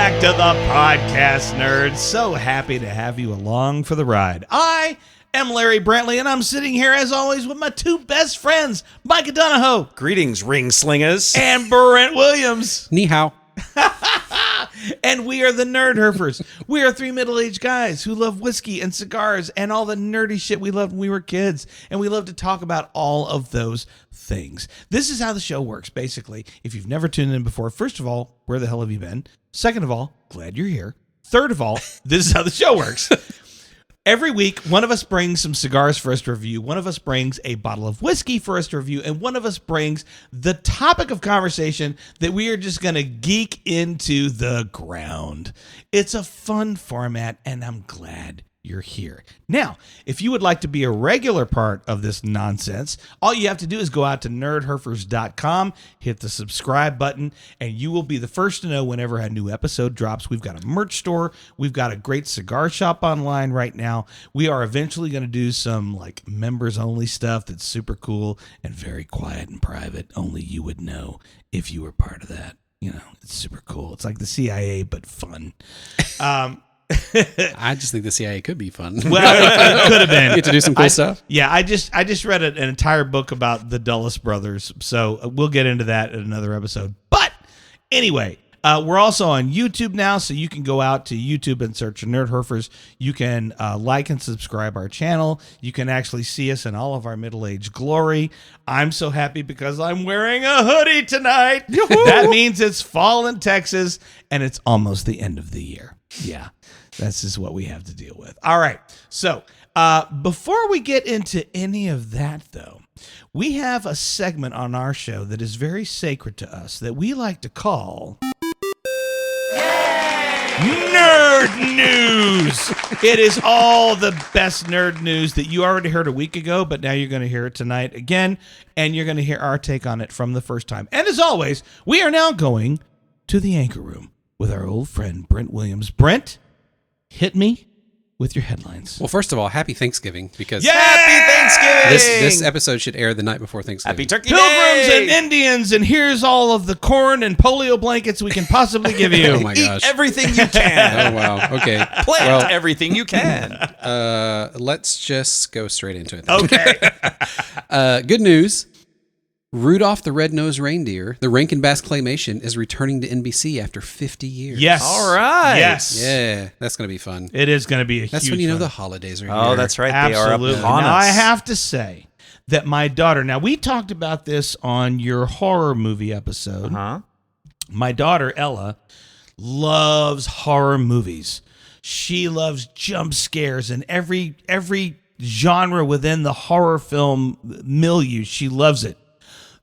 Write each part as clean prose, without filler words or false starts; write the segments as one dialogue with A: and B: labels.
A: back to the podcast, nerds. So happy to have you along for the ride. I am Larry Brantley, and I'm sitting here, as always, with my two best friends, Micah Donahoe.
B: Greetings, ring slingers.
A: And Brent Williams.
C: Ni hao.
A: And we are the Nerdherfers. We are three middle-aged guys who love whiskey and cigars and all the nerdy shit we loved when we were kids. And we love to talk about all of those things. This is how the show works, basically. If you've never tuned in before, first of all, where the hell have you been? Second of all, glad you're here. Third of all, this is how the show works. Every week, one of us brings some cigars for us to review, one of us brings a bottle of whiskey for us to review, and one of us brings the topic of conversation that we are just going to geek into the ground. It's a fun format, and I'm glad you're here. Now, if you would like to be a regular part of this nonsense, all you have to do is go out to nerdherfers.com, hit the subscribe button, and you will be the first to know whenever a new episode drops. We've got a merch store. We've got a great cigar shop online right now. We are eventually going to do some like members only stuff that's super cool and very quiet and private. Only you would know if you were part of that. You know, it's super cool. It's like the CIA, but fun.
C: I just think the CIA could be fun.
A: Well, it could have been.
C: Get to do some cool stuff.
A: Yeah, I just read an entire book about the Dulles brothers, so we'll get into that in another episode. But anyway, we're also on YouTube now, so you can go out to YouTube and search Nerdherfers. You can like and subscribe our channel. You can actually see us in all of our middle-aged glory. I'm so happy because I'm wearing a hoodie tonight. That means it's fall in Texas, and it's almost the end of the year. Yeah. That's just what we have to deal with. All right. So before we get into any of that, though, we have a segment on our show that is very sacred to us that we like to call Nerd News. It is all the best nerd news that you already heard a week ago, but now you're going to hear it tonight again, and you're going to hear our take on it from the first time. And as always, we are now going to the Anchor Room with our old friend Brent Williams. Brent, hit me with your headlines.
C: Well, first of all, happy Thanksgiving, because
B: Happy Thanksgiving!
C: this episode should air the night before Thanksgiving.
B: Happy Turkey
A: Pilgrims
B: Day!
A: and Indians, and here's all of the corn and polio blankets we can possibly give you.
C: Oh my gosh.
B: Eat everything you can.
C: Oh wow. Okay.
B: Plant everything you can.
C: Let's just go straight into it.
A: Okay.
C: Good news. Rudolph the Red-Nosed Reindeer, the Rankin Bass claymation, is returning to NBC after 50 years.
A: Yes.
B: All right.
A: Yes.
C: Yeah, that's going to be fun.
A: It is going to be a
C: That's
A: huge
C: when you know
A: fun.
C: the holidays are here.
B: Oh, that's right.
A: Absolutely.
B: They are upon
A: Now,
B: us.
A: I have to say that my daughter, now we talked about this on your horror movie episode.
B: Huh?
A: My daughter, Ella, loves horror movies. She loves jump scares and every genre within the horror film milieu. She loves it.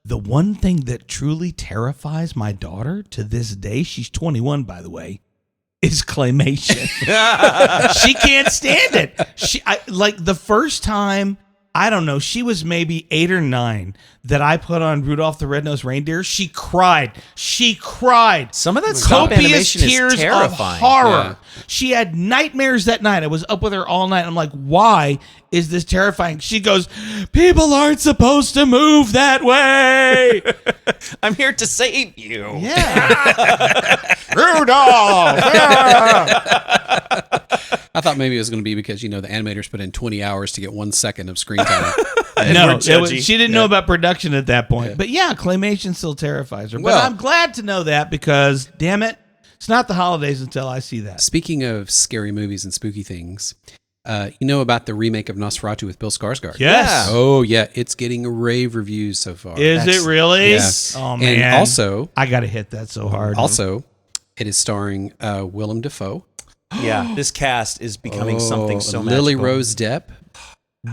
A: The one thing that truly terrifies my daughter to this day, she's 21, by the way, is claymation. She can't stand it. Like the first time, I don't know, she was maybe 8 or 9 that I put on Rudolph the Red-Nosed Reindeer. She cried.
B: Some of that stop
A: Copious
B: animation
A: tears
B: is terrifying.
A: of horror.
C: Yeah.
A: She had nightmares that night. I was up with her all night. I'm like, why is this terrifying? She goes, people aren't supposed to move that way.
B: I'm here to save you.
A: Yeah. Rudolph.
C: I thought maybe it was going to be because, the animators put in 20 hours to get 1 second of screen time.
A: No,
B: we're judgy.
A: she didn't know about production at that point. Yeah. But yeah, claymation still terrifies her.
C: Well-
A: but I'm glad to know that because, damn it, it's not the holidays until I see that.
C: Speaking of scary movies and spooky things, you know about the remake of Nosferatu with Bill Skarsgård?
A: Yes.
C: Oh, yeah. It's getting rave reviews so far.
A: Is it really?
C: Yeah.
A: Oh, man.
C: And also,
A: I got to hit that so hard.
C: it is starring Willem Dafoe.
B: Yeah, this cast is becoming something so
C: Lily
B: magical.
C: Rose Depp.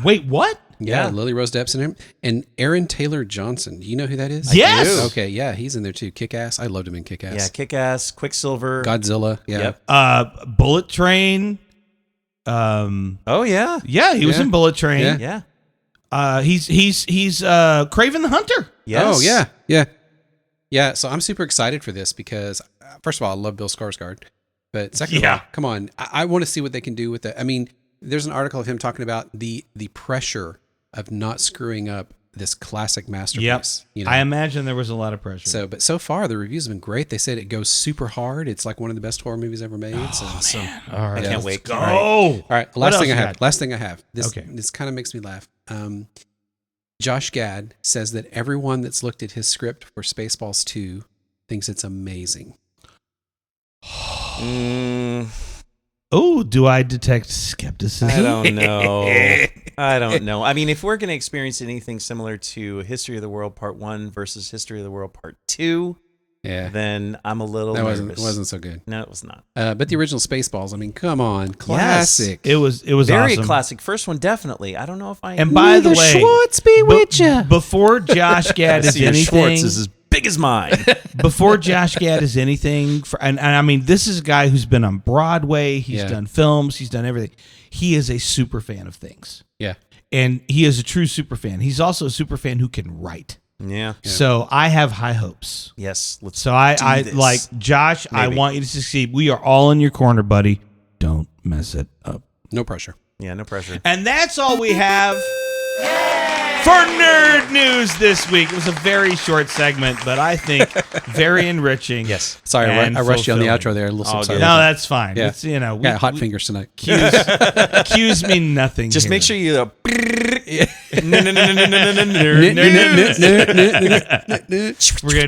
A: Wait, what?
C: Yeah,
B: Yeah.
C: Lily Rose Depp's in him. And Aaron Taylor Johnson. Do you know who that is?
A: Yes.
B: do.
C: Okay, yeah, he's in there too. Kick-Ass. I loved him in Kick-Ass.
B: Yeah, Kick-Ass, Quicksilver.
C: Godzilla. Yeah.
B: Yep.
A: Bullet Train.
B: Oh, yeah.
A: Yeah, he was
C: Yeah.
A: in Bullet Train.
C: Yeah.
B: Yeah.
A: He's Kraven the Hunter.
B: Yes.
C: Oh, yeah. Yeah. Yeah, so I'm super excited for this because, first of all, I love Bill Skarsgård. But second of all, come on, I want to see what they can do with it. I mean, there's an article of him talking about the pressure of not screwing up this classic masterpiece.
A: Yep. I imagine there was a lot of pressure.
C: But so far the reviews have been great. They said it goes super hard. It's like one of the best horror movies ever made.
A: Man. All right.
B: I can't wait.
A: Go.
C: All right. Last thing I have. This kind of makes me laugh. Josh Gad says that everyone that's looked at his script for Spaceballs 2 thinks it's amazing.
A: Oh, do I detect skepticism?
B: I don't know. I don't know. I mean, if we're going to experience anything similar to History of the World Part 1 versus History of the World Part 2, then I'm a little nervous.
C: It wasn't so good.
B: No, it was not.
C: But the original Spaceballs, I mean, come on. Classic.
A: Yes, it was
B: very
A: awesome.
B: Classic. First one, definitely. I don't know if I...
A: And by the way...
C: Schwartz be with ya.
A: Before Josh Gad is anything...
B: Schwartz is as big as mine.
A: Before Josh Gad is anything... and I mean, this is a guy who's been on Broadway. He's done films. He's done everything. He is a super fan of things.
C: Yeah.
A: And he is a true super fan. He's also a super fan who can write.
B: Yeah.
A: So I have high hopes.
B: Yes.
A: I like Josh. Maybe. I want you to succeed. We are all in your corner, buddy. Don't mess it up.
C: No pressure.
B: Yeah, no pressure.
A: And that's all we have for Nerd News this week. It was a very short segment, but I think very enriching.
B: Yes.
C: Sorry, I rushed you on the outro there. A little sorry.
A: No, that's fine.
C: Yeah.
A: It's, we
C: hot fingers tonight.
A: Cues mean nothing.
B: Just
A: here.
B: make sure you...
A: We're going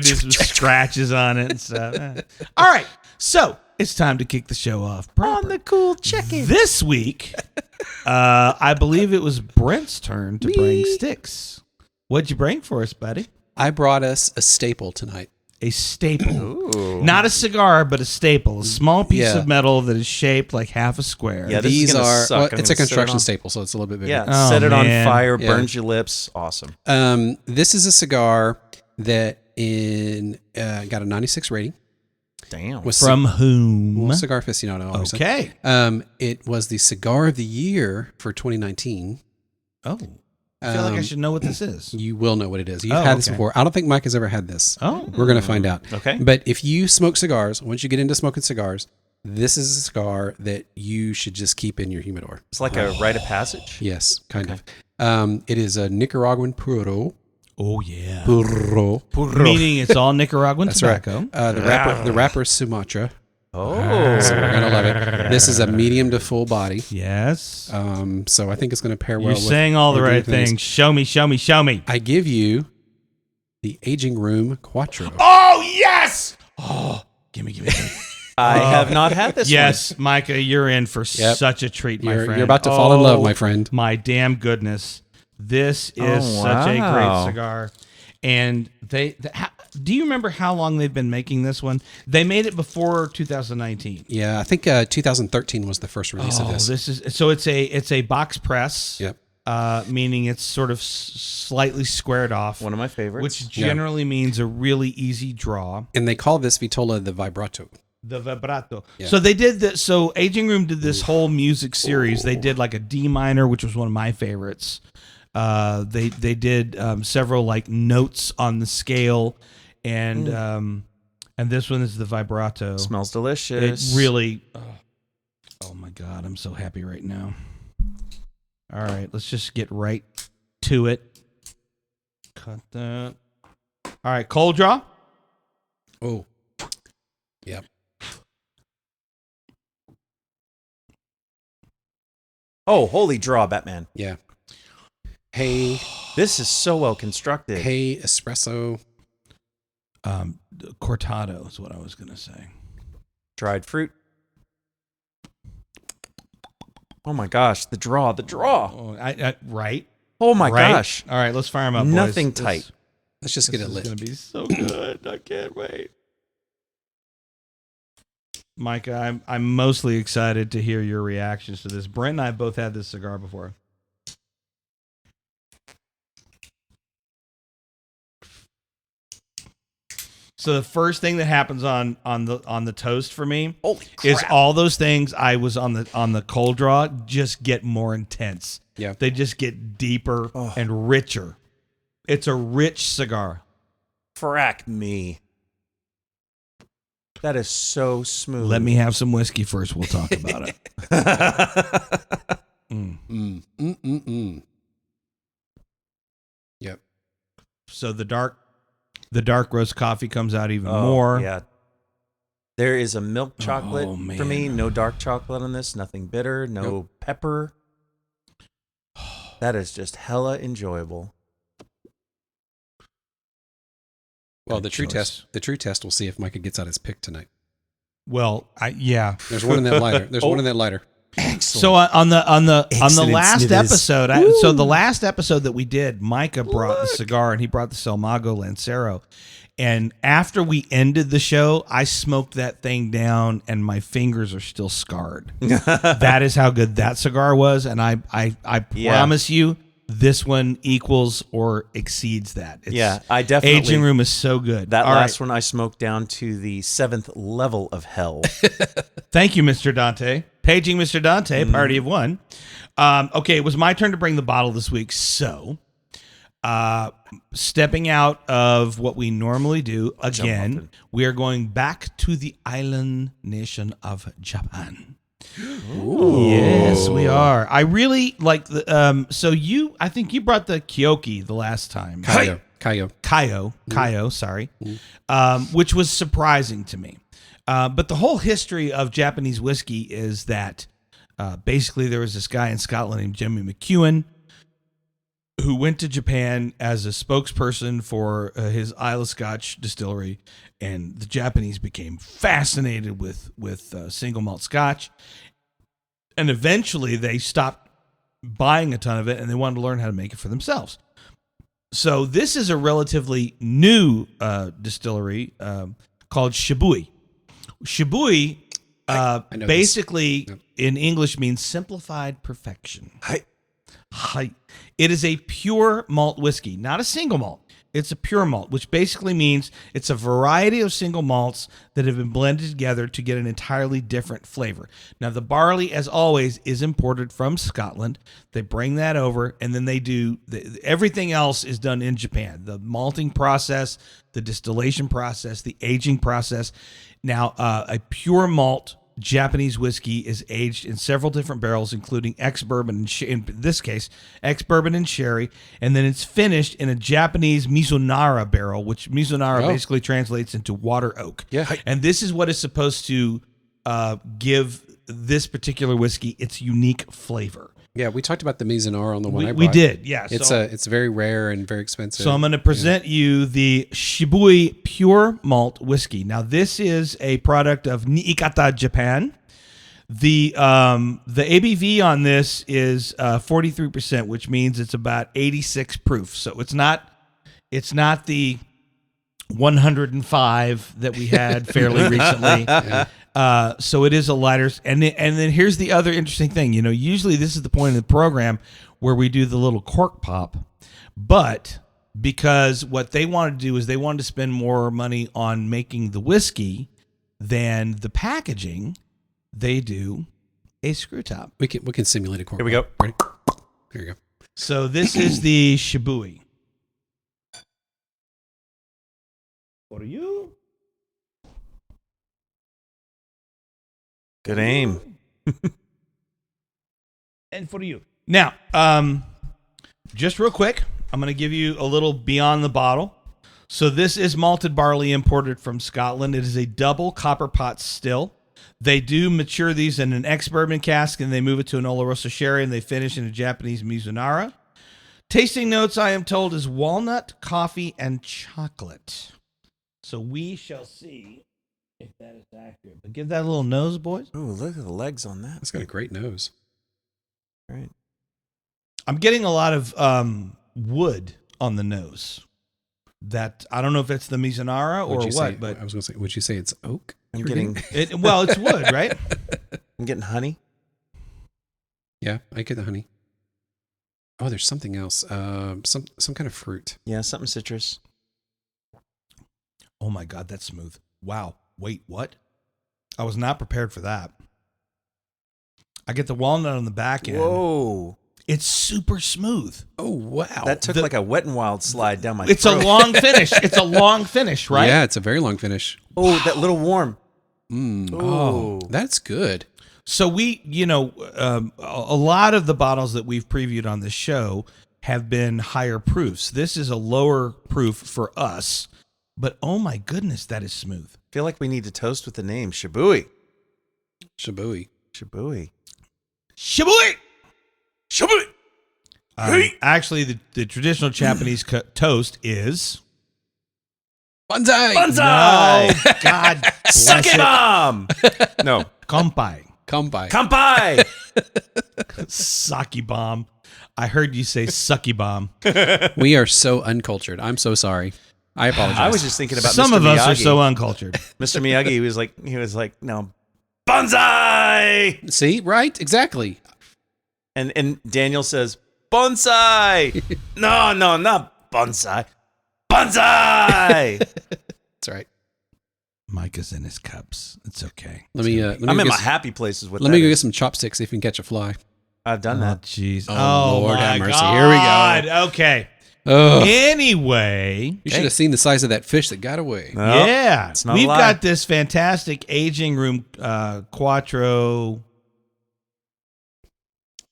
A: to do some scratches on it and stuff. All right. So it's time to kick the show off proper.
B: On the cool check-in.
A: This week, I believe it was Brent's turn to bring sticks. What'd you bring for us, buddy?
C: I brought us a staple tonight.
A: A staple.
B: Ooh.
A: Not a cigar, but a staple. A small piece of metal that is shaped like half a square.
B: Yeah,
C: These are... Well, it's a construction staple, so it's a little bit bigger.
B: Yeah, set it on fire, burns your lips. Awesome.
C: This is a cigar that got a 96 rating.
B: Damn.
A: From whom?
C: Well, Cigar Aficionado. Obviously.
A: Okay.
C: It was the Cigar of the Year for 2019.
A: Oh. I feel like I should know what this is.
C: You will know what it is. You've had this before. I don't think Mike has ever had this.
A: Oh.
C: We're going to find out.
B: Okay.
C: But if you smoke cigars, once you get into smoking cigars, this is a cigar that you should just keep in your humidor.
B: It's like a rite of passage?
C: Yes, kind of. It is a Nicaraguan Puro.
A: Oh, yeah.
C: Puro.
A: Meaning it's all Nicaraguan tobacco.
C: Right. The wrapper is Sumatra.
B: Oh.
C: So we're going to love it. This is a medium to full body.
A: Yes.
C: So I think it's going to pair well
A: You're
C: with...
A: saying all the right things. Show me, show me, show me.
C: I give you the Aging Room Quattro.
A: Oh, yes! Oh, gimme.
B: I have not had this one.
A: Yes, Micah, you're in for such a treat, my friend.
C: You're about to fall in love, my friend.
A: My damn goodness. This is such a great cigar. And do you remember how long they've been making this one? They made it before 2019.
C: Yeah, I think 2013 was the first release of this.
A: It's a box press.
C: Yep.
A: Meaning it's sort of slightly squared off.
B: One of my favorites.
A: Which generally means a really easy draw.
C: And they call this Vitola the Vibrato.
A: The vibrato.
C: Yeah.
A: So they did this. So Aging Room did this whole music series. They did like a D minor, which was one of my favorites. They did several like notes on the scale, and this one is the vibrato.
B: Smells delicious.
A: It really. Oh my God, I'm so happy right now. All right, let's just get right to it. Cut that. All right, cold draw.
C: Oh. Yep.
B: Oh, holy draw, Batman.
C: Yeah. Hey.
B: This is so well constructed.
C: Hey, espresso.
A: Cortado is what I was going to say.
B: Dried fruit. Oh my gosh, the draw.
A: Oh, right.
B: Oh my gosh.
A: All right, let's fire them up,
B: Nothing
A: boys.
B: tight.
C: Let's just get it lit.
A: It's going to be so good. I can't wait. Micah, I'm mostly excited to hear your reactions to this. Brent and I both had this cigar before. So the first thing that happens on the toast for me is all those things I was on the cold draw just get more intense.
C: Yeah.
A: They just get deeper and richer. It's a rich cigar.
B: Frack me. That is so smooth.
A: Let me have some whiskey first. We'll talk about it.
C: Yep.
A: So the dark roast coffee comes out even more.
B: Yeah. There is a milk chocolate for me. No dark chocolate on this. Nothing bitter. No pepper. That is just hella enjoyable.
C: Well, the true test will see if Micah gets out his pick tonight.
A: Well,
C: There's one in that lighter. One in that lighter.
A: Excellent. So on the last episode, the last episode that we did, Micah brought the cigar and he brought the Selmago Lancero. And after we ended the show, I smoked that thing down and my fingers are still scarred. That is how good that cigar was. And I promise you, this one equals or exceeds that.
B: I definitely.
A: Aging Room is so good.
B: That last one I smoked down to the 7th level of hell.
A: Thank you, Mr. Dante. Paging Mr. Dante, party of one. Okay, it was my turn to bring the bottle this week. So, stepping out of what we normally do, again, we are going back to the island nation of Japan. Ooh. Yes, we are. I really like the. I think you brought the Kyoki the last time. Kayo. Sorry, which was surprising to me. But the whole history of Japanese whiskey is that basically there was this guy in Scotland named Jimmy McEwen who went to Japan as a spokesperson for his Isle of Scotch distillery, and the Japanese became fascinated with single malt Scotch, and eventually they stopped buying a ton of it and they wanted to learn how to make it for themselves. So this is a relatively new distillery called Shibui. Shibui basically in English means simplified perfection. Hi. It is a pure malt whiskey, not a single malt. It's a pure malt, which basically means it's a variety of single malts that have been blended together to get an entirely different flavor. Now, the barley, as always, is imported from Scotland. They bring that over, and then they do everything else is done in Japan. The malting process, the distillation process, the aging process. Now, a pure malt Japanese whiskey is aged in several different barrels, including ex-bourbon, and in this case, ex-bourbon and sherry, and then it's finished in a Japanese Mizunara barrel, which Mizunara basically translates into water oak.
C: Yeah.
A: And this is what is supposed to give this particular whiskey its unique flavor.
C: Yeah, we talked about the Mizunara on the one I brought.
A: We did, yeah.
C: It's very rare and very expensive.
A: So I'm going to present you the Shibui Pure Malt Whiskey. Now, this is a product of Niigata, Japan. The ABV on this is 43%, which means it's about 86 proof. So it's not the 105 that we had fairly recently. Yeah. So it is a lighter, and then here's the other interesting thing. You know, usually this is the point of the program where we do the little cork pop, but because what they wanted to do is they wanted to spend more money on making the whiskey than the packaging, they do a screw top.
C: We can simulate a cork.
B: Here we go.
C: Ready? Here you go.
A: So this is the Shibui. For you.
B: Good aim.
A: And for you. Now, just real quick, I'm going to give you a little beyond the bottle. So this is malted barley imported from Scotland. It is a double copper pot still. They do mature these in an ex-bourbon cask, and they move it to an Oloroso sherry, and they finish in a Japanese Mizunara. Tasting notes, I am told, is walnut, coffee, and chocolate. So we shall see if that is accurate. But give that a little nose, boys.
B: Oh, look at the legs on that.
C: It's got a great nose.
B: Right.
A: I'm getting a lot of wood on the nose. That I don't know if it's the Mizunara or what, but
C: I was going to say, would you say it's oak?
B: I'm getting
A: it's wood, right?
B: I'm getting honey.
C: Yeah, I get the honey. Oh, there's something else. Some kind of fruit.
B: Yeah, something citrus.
A: Oh my God, that's smooth. Wow. Wait, what? I was not prepared for that. I get the walnut on the back end.
B: Whoa.
A: It's super smooth.
C: Oh, wow.
B: That took like a Wet n Wild slide down my
A: throat. It's a long finish. It's a long finish, right?
C: Yeah, it's a very long finish.
B: Oh, wow. That little warm.
C: Oh, that's good.
A: So we, a lot of the bottles that we've previewed on this show have been higher proofs. This is a lower proof for us, but oh my goodness, that is smooth.
B: I feel like we need to toast with the name Shibui.
C: Shibui.
B: Shibui.
A: Shibui!
B: Shibui!
A: Actually, the traditional Japanese toast is...
C: Banzai!
B: Banzai!
A: No, God bless
B: Suck it, Mom! No.
A: Kampai.
B: Kampai!
A: Sake bomb. I heard you say sucky bomb.
C: We are so uncultured. I'm so sorry. I apologize.
B: I was just thinking about
A: Some
B: Mr.
A: of
B: Miyagi.
A: us are so uncultured.
B: Mr. Miyagi, he was like, no, Banzai!
C: See, right? Exactly.
B: And Daniel says, bonsai! No, not bonsai. Banzai!
C: That's right.
A: Micah's in his cups. It's okay.
C: Let me
B: I'm in my happy places with
C: Let me go get some chopsticks, see if we can catch a fly.
B: I've done that.
A: Jeez.
C: Oh, Lord have mercy.
A: God.
C: Here we go.
A: Okay.
C: Ugh.
A: Anyway.
C: You should have seen the size of that fish that got away.
B: No,
A: Yeah.
B: it's not
A: We've
B: a lie.
A: got this fantastic Aging Room Quattro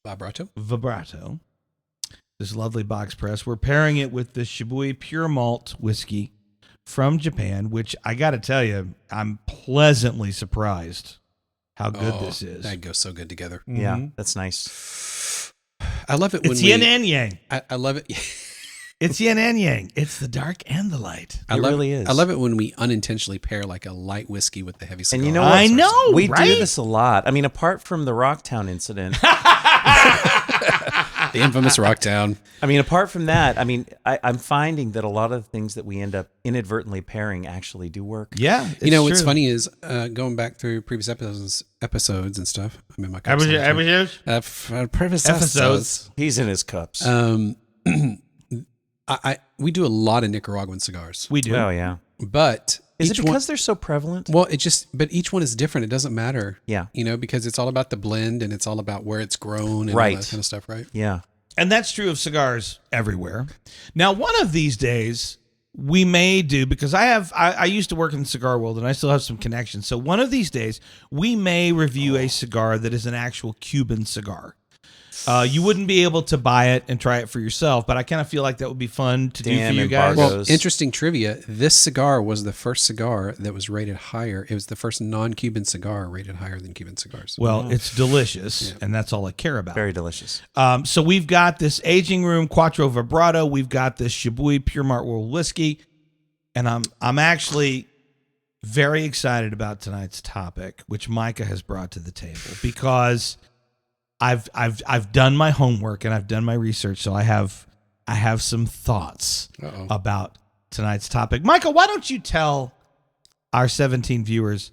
A: Vibrato. This lovely box press. We're pairing it with the Shibui Pure Malt whiskey from Japan, which I got to tell you, I'm pleasantly surprised how good this is.
C: That goes so good together.
B: Yeah, that's nice.
C: I love it when
A: It's yin and yang.
C: I love it.
A: It's yin and yang. It's the dark and the light.
B: It really is.
C: I love it when we unintentionally pair like a light whiskey with the heavy cigar.
B: And you know what?
A: I know,
B: we
A: right?
B: do this a lot. I mean, apart from the Rocktown incident,
C: the infamous Rocktown.
B: I mean, apart from that, I mean, I'm finding that a lot of the things that we end up inadvertently pairing actually do work.
A: Yeah.
C: You know, what's
A: true.
C: funny is going back through previous episodes and stuff. I'm in my cups. Previous episodes.
B: He's in his cups.
C: We do a lot of Nicaraguan cigars.
A: We do.
B: Oh, yeah.
C: But
B: Is it because they're so prevalent?
C: Well, but each one is different. It doesn't matter.
B: Yeah.
C: You know, because it's all about the blend and it's all about where it's grown and all that kind of stuff, right?
B: Yeah.
A: And that's true of cigars everywhere. Now, one of these days we may do, because I used to work in the cigar world and I still have some connections. So one of these days we may review a cigar that is an actual Cuban cigar. You wouldn't be able to buy it and try it for yourself, but I kind of feel like that would be fun to do for you guys.
C: Well, interesting trivia. This cigar was the first cigar that was rated higher. It was the first non-Cuban cigar rated higher than Cuban cigars.
A: Well, it's delicious, and that's all I care about.
B: Very delicious.
A: So we've got this Aging Room Quattro Vibrato. We've got this Shibui Pure Malt World Whiskey, and I'm actually very excited about tonight's topic, which Micah has brought to the table, because I've done my homework and I've done my research, so I have some thoughts about tonight's topic. Michael, why don't you tell our 17 viewers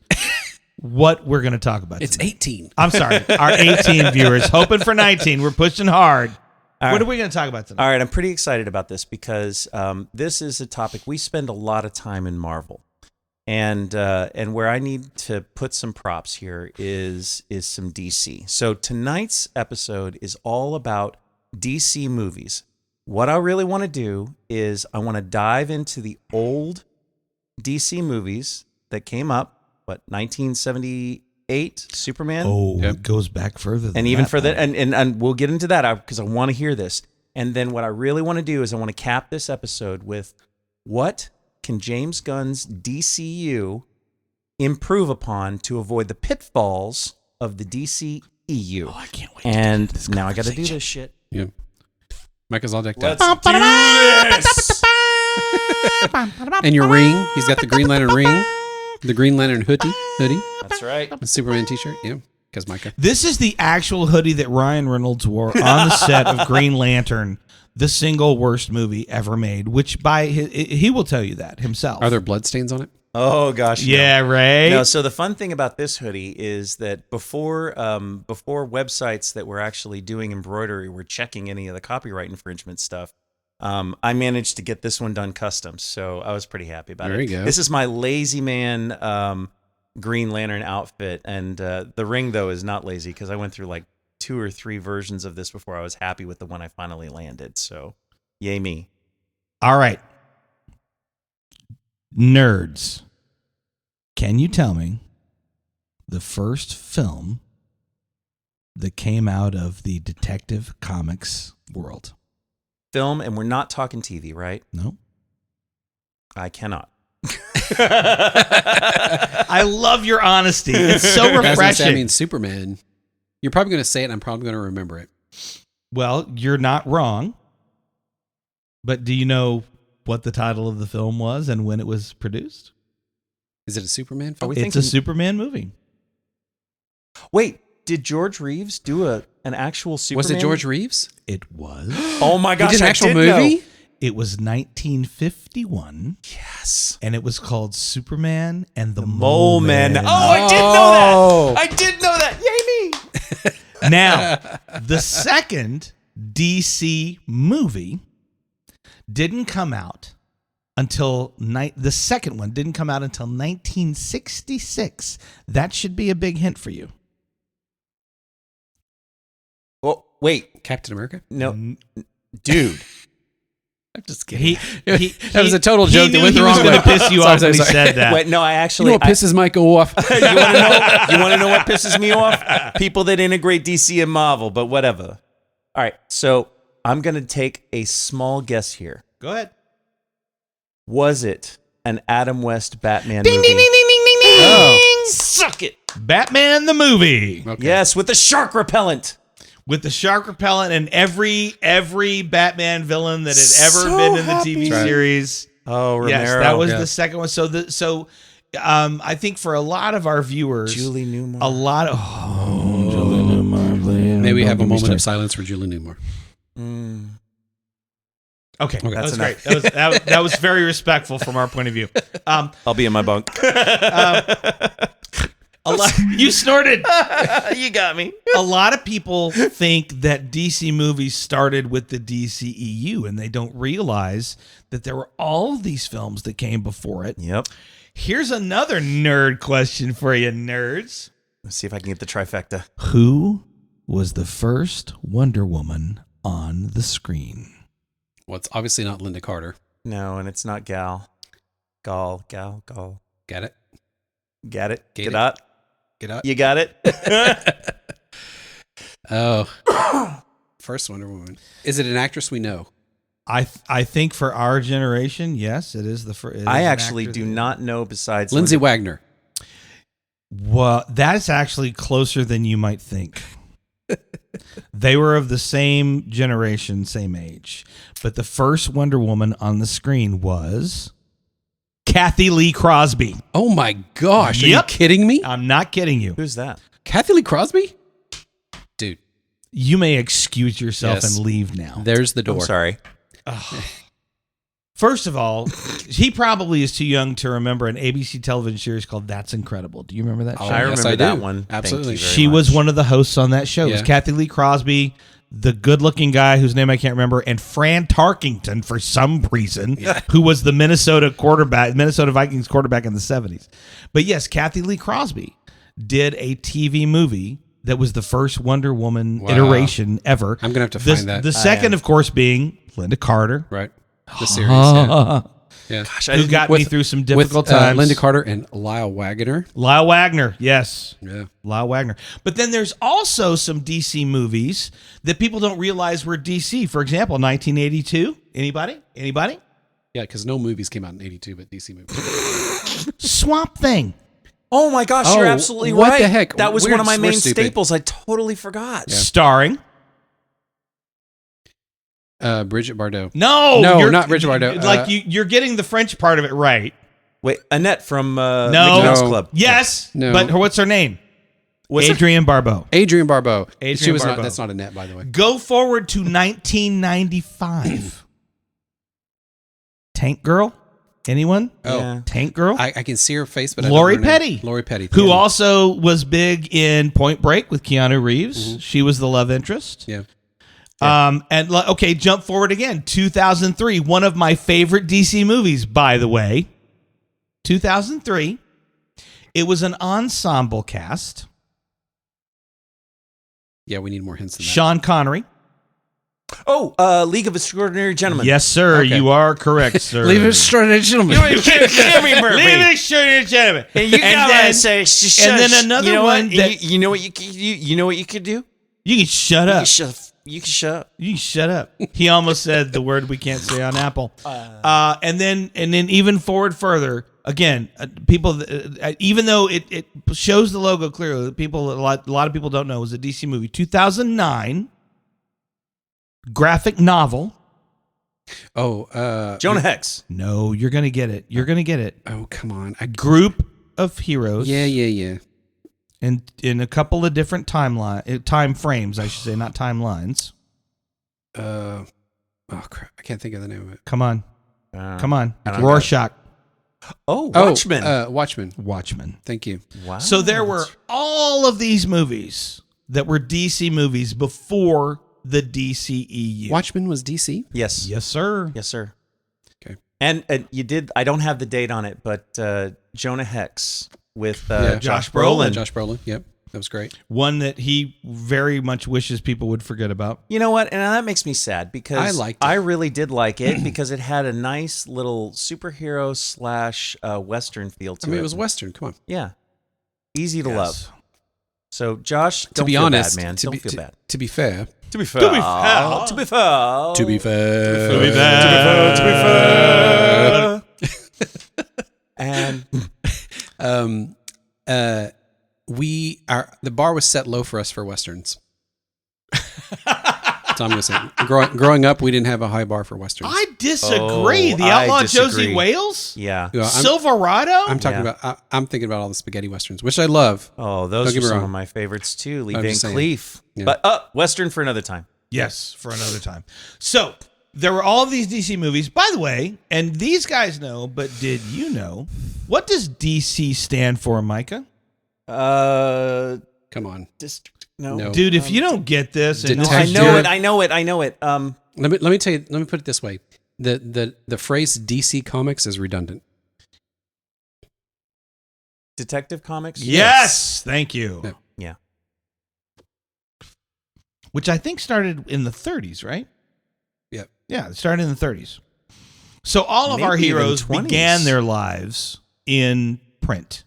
A: what we're going to talk about?
C: It's
A: tonight?
C: 18.
A: I'm sorry, our 18 viewers, hoping for 19. We're pushing hard. What are we going to talk about tonight?
B: All right, I'm pretty excited about this because this is a topic we spend a lot of time in Marvel. And where I need to put some props here is some DC. So tonight's episode is all about DC movies. What I really want to do is I want to dive into the old DC movies that came up, 1978 Superman?
A: Oh, it goes back further than
B: and even
A: that,
B: further, and we'll get into that because I want to hear this. And then what I really want to do is I want to cap this episode with what can James Gunn's DCU improve upon to avoid the pitfalls of the DCEU?
A: Oh, I can't wait.
B: And now I got to do this shit.
C: Yeah. Micah's all decked out.
B: Let's do this.
C: And your ring. He's got the Green Lantern ring. The Green Lantern hoodie.
B: That's right.
C: The Superman t-shirt. Yeah. Because Micah.
A: This is the actual hoodie that Ryan Reynolds wore on the set of Green Lantern, the single worst movie ever made, which he will tell you that himself.
C: Are there bloodstains on it?
B: Oh gosh.
A: Yeah, right.
B: No, so the fun thing about this hoodie is that before websites that were actually doing embroidery were checking any of the copyright infringement stuff, I managed to get this one done custom. So I was pretty happy about it.
C: There you go.
B: This is my lazy man Green Lantern outfit, and the ring though is not lazy because I went through like 2 or 3 versions of this before I was happy with the one I finally landed. So, yay me.
A: All right. Nerds, can you tell me the first film that came out of the Detective Comics world?
B: film, and we're not talking TV, right?
A: No.
B: I cannot.
A: I love your honesty. It's so refreshing.
C: I mean, Superman. You're probably going to say it, and I'm probably going to remember it.
A: Well, you're not wrong. But do you know what the title of the film was and when it was produced?
C: Is it a Superman film?
A: It's a Superman movie.
B: Wait, did George Reeves do an actual Superman?
C: Was it George Reeves?
A: It was.
B: Oh my gosh,
C: he did an actual movie?
B: Know.
A: It was 1951.
B: Yes.
A: And it was called Superman and the
B: Mole Man.
A: Man.
B: Oh, I did know that. I did know that. Yay me.
A: Now, the second DC movie didn't come out until the second one didn't come out until 1966. That should be a big hint for you.
B: Well, wait.
C: Captain America?
B: No. Dude.
C: I'm just kidding.
A: That
C: was a total joke that went the
A: wrong way. He was going to piss you off when he said that.
B: Wait, no, I actually...
C: You know what pisses Michael off?
B: You want to know what pisses me off? People that integrate DC and Marvel, but whatever. All right, so I'm going to take a small guess here.
A: Go ahead.
B: Was it an Adam West Batman
A: ding,
B: movie?
A: Ding, ding, ding, ding, ding, ding.
B: Oh. Suck it.
A: Batman the movie.
C: Okay.
B: Yes, with the shark repellent.
A: With the shark repellent and every Batman villain that had ever been in the TV series.
B: Oh, Romero.
A: Yes, that was the second one. So I think for a lot of our viewers,
B: Julie Newmar.
A: A lot of Julie Newmar.
C: Maybe we have a moment of silence for Julie Newmar.
A: Okay, that was great. That was very respectful from our point of view.
B: I'll be in my bunk.
A: You snorted.
B: You got me.
A: A lot of people think that DC movies started with the DCEU, and they don't realize that there were all of these films that came before it.
B: Yep.
A: Here's another nerd question for you, nerds.
B: Let's see if I can get the trifecta.
A: Who was the first Wonder Woman on the screen?
C: Well, it's obviously not Linda Carter.
B: No, and it's not Gal. Gal.
C: Got it?
B: Got it?
C: Get
B: out.
C: Get out.
B: You got it?
C: Oh. First Wonder Woman. Is it an actress we know?
A: I think for our generation, yes, it is the first.
B: I actually do not know besides
C: Lindsay Wagner.
A: Well, that's actually closer than you might think. They were of the same generation, same age. But the first Wonder Woman on the screen was Kathy Lee Crosby.
C: Oh my gosh. Are you kidding me?
A: I'm not kidding you.
B: Who's that?
C: Kathy Lee Crosby? Dude.
A: You may excuse yourself and leave now.
C: There's the door.
B: I'm sorry.
A: First of all, he probably is too young to remember an ABC television series called That's Incredible. Do you remember that show?
B: I remember that one.
C: Absolutely.
A: She was one of the hosts on that show. It was
C: Yeah.
A: Kathy Lee Crosby, the good-looking guy whose name I can't remember, and Fran Tarkington for some reason, who was the Minnesota Vikings quarterback in the 70s. But yes, Kathy Lee Crosby did a TV movie that was the first Wonder Woman iteration ever.
C: I'm going to have to find that.
A: The second, of course, being Linda Carter.
C: Right. The series. Yeah.
B: Gosh,
A: Who got me through some difficult times.
C: Linda Carter and Lyle Wagner.
A: Lyle Wagner, yes.
C: Yeah.
A: Lyle Wagner. But then there's also some DC movies that people don't realize were DC. For example, 1982. Anybody?
C: Yeah, because no movies came out in 82, but DC movies.
A: Swamp Thing.
B: Oh my gosh, you're absolutely
C: what
B: right.
C: the heck?
B: That was one of my
C: We're
B: main
C: stupid.
B: staples. I totally forgot.
C: Yeah.
A: Starring.
C: Bridget Bardot.
A: No,
C: not Bridget Bardot.
A: Like you're getting the French part of it right.
B: Wait, Annette from Mickey
A: No.
B: Mouse Club.
A: Yes,
C: No.
A: but what's her name?
B: What's
A: Adrienne Barbeau.
C: Adrienne Barbeau.
A: Adrienne Barbeau.
C: That's not Annette, by the way.
A: Go forward to 1995. Tank Girl. Anyone?
C: Oh.
B: Yeah.
A: Tank Girl.
C: I can see her face, but
A: Lori
C: I don't know her name.
A: Petty.
C: Lori Petty.
A: Who
C: Yeah.
A: also was big in Point Break with Keanu Reeves. She was the love interest.
C: Yeah.
A: Okay, jump forward again. 2003, one of my favorite DC movies, by the way. 2003. It was an ensemble cast.
C: Yeah, we need more hints than that.
A: Sean Connery.
B: Oh, League of Extraordinary Gentlemen.
A: Yes, sir.
C: Okay.
A: You are correct, sir.
C: Leave it Extraordinary Gentlemen.
A: Leave it Extraordinary Gentlemen.
B: And you gotta
A: then,
B: say,
A: and then another
B: you know
A: one
B: what?
A: that
B: you know what you could do?
A: you can shut up.
B: You can shut up.
A: You shut up. He almost said the word we can't say on Apple. And then even forward further, again, people, even though it shows the logo clearly, a lot of people don't know it was a DC movie. 2009 graphic novel.
C: Oh,
B: Jonah Hex.
A: No, you're gonna get it. You're gonna get it.
C: Oh, come on.
A: A group of heroes.
C: Yeah.
A: And in a couple of different time frames, I should say, not timelines.
C: Oh crap! I can't think of the name of it.
A: Come on. Rorschach.
C: Watchmen.
A: Watchmen.
C: Thank you.
B: Wow.
A: So there were all of these movies that were DC movies before the DCEU.
C: Watchmen was DC?
B: Yes.
A: Yes, sir.
B: Yes, sir.
C: Okay.
B: And you did. I don't have the date on it, but Jonah Hex with
A: Josh Brolin.
C: Josh Brolin. Yep, that was great.
A: One that he very much wishes people would forget about.
B: You know what? And that makes me sad because
C: I
B: really did like it because it had a nice little superhero / Western feel to it.
C: I mean, it was Western. Come on.
B: Yeah. Easy to love. So, Josh, don't
C: To be
B: feel
C: honest,
B: bad, man. Don't feel bad.
C: To be fair.
B: To be fair. And
C: the bar was set low for us for Westerns. That's all I'm going to say. Growing up, we didn't have a high bar for Westerns.
A: I disagree. The Outlaw Josie Wales?
B: Yeah.
A: Silverado?
C: I'm thinking about all the spaghetti Westerns, which I love.
B: Oh, those are some of my favorites too. Lee Van Cleef.
C: Yeah.
B: But Western for another time.
A: Yes, for another time. So there were all of these DC movies. By the way, and these guys know, but did you know, what does DC stand for, Micah?
C: Come on.
B: District. No.
A: Dude, if you don't get this, and
B: I know it.
C: Let me tell you. Let me put it this way: the phrase DC Comics is redundant.
B: Detective Comics.
A: Yes, thank you.
B: Yeah.
A: Which I think started in the 30s, right?
C: Yep.
A: Yeah, it started in the 30s. So all of our
B: Maybe even
A: heroes
B: 20s.
A: began their lives in print.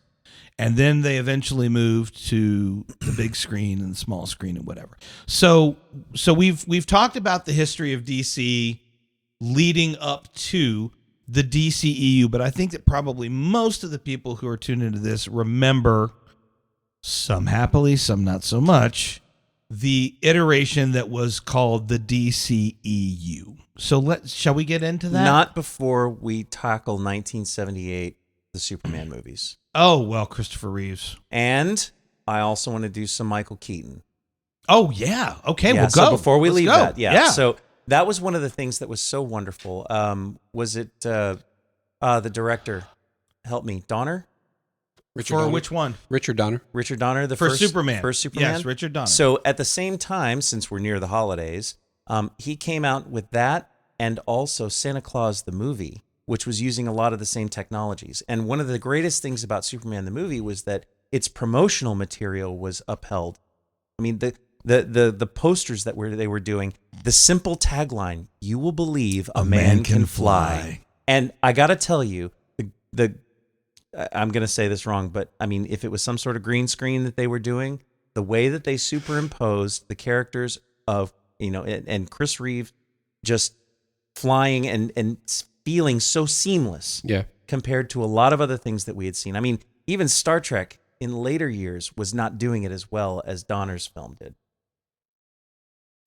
A: And then they eventually moved to the big screen and the small screen and whatever. So we've talked about the history of DC leading up to the DCEU, but I think that probably most of the people who are tuned into this remember, some happily, some not so much, the iteration that was called the DCEU. So shall we get into that?
B: Not before we tackle 1978, the Superman movies.
A: Oh, well, Christopher Reeves.
B: And I also want to do some Michael Keaton.
A: Oh, yeah. Okay, we'll go.
B: So before we leave that,
A: yeah.
B: So that was one of the things that was so wonderful. Was it the director? Help me, Donner?
A: Which one?
C: Richard Donner.
B: Richard Donner, the
A: first Superman.
B: First Superman.
A: Yes, Richard Donner.
B: So at the same time, since we're near the holidays, he came out with that and also Santa Claus the movie, which was using a lot of the same technologies. And one of the greatest things about Superman the movie was that its promotional material was upheld. I mean, the posters that they were doing, the simple tagline, "You will believe a man can fly." And I got to tell you, I'm going to say this wrong, but I mean, if it was some sort of green screen that they were doing, the way that they superimposed the characters of, and Chris Reeve just flying and feeling so seamless compared to a lot of other things that we had seen. I mean, even Star Trek in later years was not doing it as well as Donner's film did.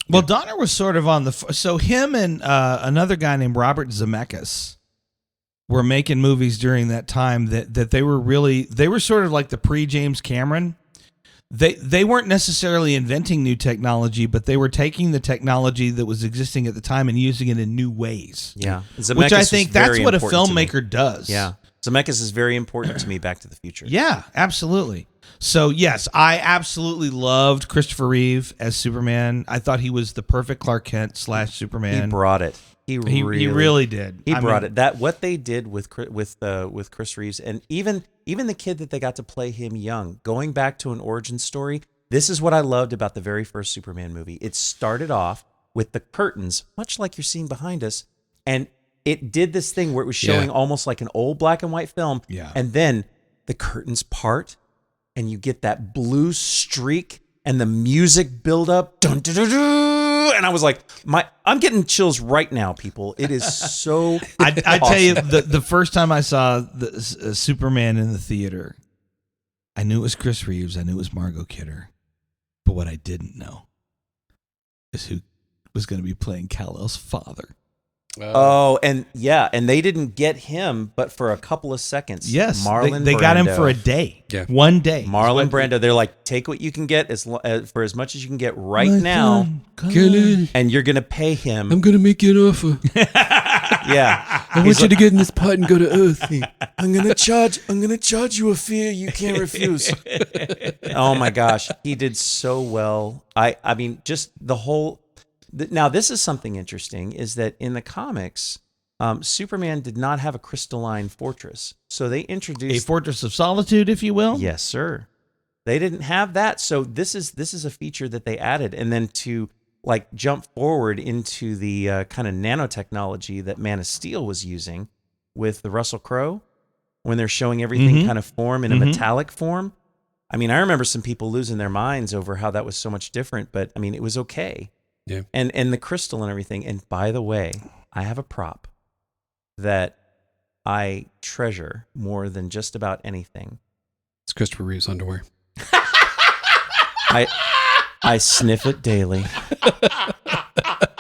A: Well, Donner was sort of on so him and another guy named Robert Zemeckis were making movies during that time that they were sort of like the pre-James Cameron. They weren't necessarily inventing new technology, but they were taking the technology that was existing at the time and using it in new ways.
B: Yeah. Zemeckis
A: which I think that's what a
B: important
A: filmmaker does.
B: Yeah. Zemeckis is very important to me, Back to the Future.
A: Yeah, absolutely. So, yes, I absolutely loved Christopher Reeve as Superman. I thought he was the perfect Clark Kent / Superman.
B: He brought it. He
A: really did.
B: He brought it. That what they did with Chris Reeves, and even the kid that they got to play him young, going back to an origin story. This is what I loved about the very first Superman movie. It started off with the curtains, much like you're seeing behind us, and it did this thing where it was showing almost like an old black and white film.
A: Yeah.
B: And then the curtains part, and you get that blue streak, and the music build up, dun, dun, dun, dun, and I was like, I'm getting chills right now, people. It is so.
A: I tell you, the first time I saw the Superman in the theater, I knew it was Chris Reeves. I knew it was Margot Kidder, but what I didn't know is who was going to be playing Kal-El's father.
B: Oh, and they didn't get him, but for a couple of seconds.
A: Yes,
B: Marlon
A: they
B: Brando.
A: got him for a day.
C: Yeah.
A: 1 day.
B: Marlon Brando. They're like, take what you can get for as much as you can get right now, and you're gonna pay him.
C: I'm gonna make you an offer.
B: Yeah,
C: I want you to get in this pot and go to Earth.
B: I'm gonna charge you a fee you can't refuse. Oh my gosh, he did so well. I mean, just the whole. Now, this is something interesting, is that in the comics, Superman did not have a crystalline fortress. So they introduced...
A: A fortress of solitude, if you will?
B: Yes, sir. They didn't have that. So this is a feature that they added. And then to like jump forward into the kind of nanotechnology that Man of Steel was using with the Russell Crowe, when they're showing everything kind of form in a metallic form. I mean, I remember some people losing their minds over how that was so much different, but I mean, it was okay.
C: Yeah.
B: And the crystal and everything. And by the way, I have a prop that I treasure more than just about anything.
C: It's Christopher Reeve's underwear.
B: I sniff it daily.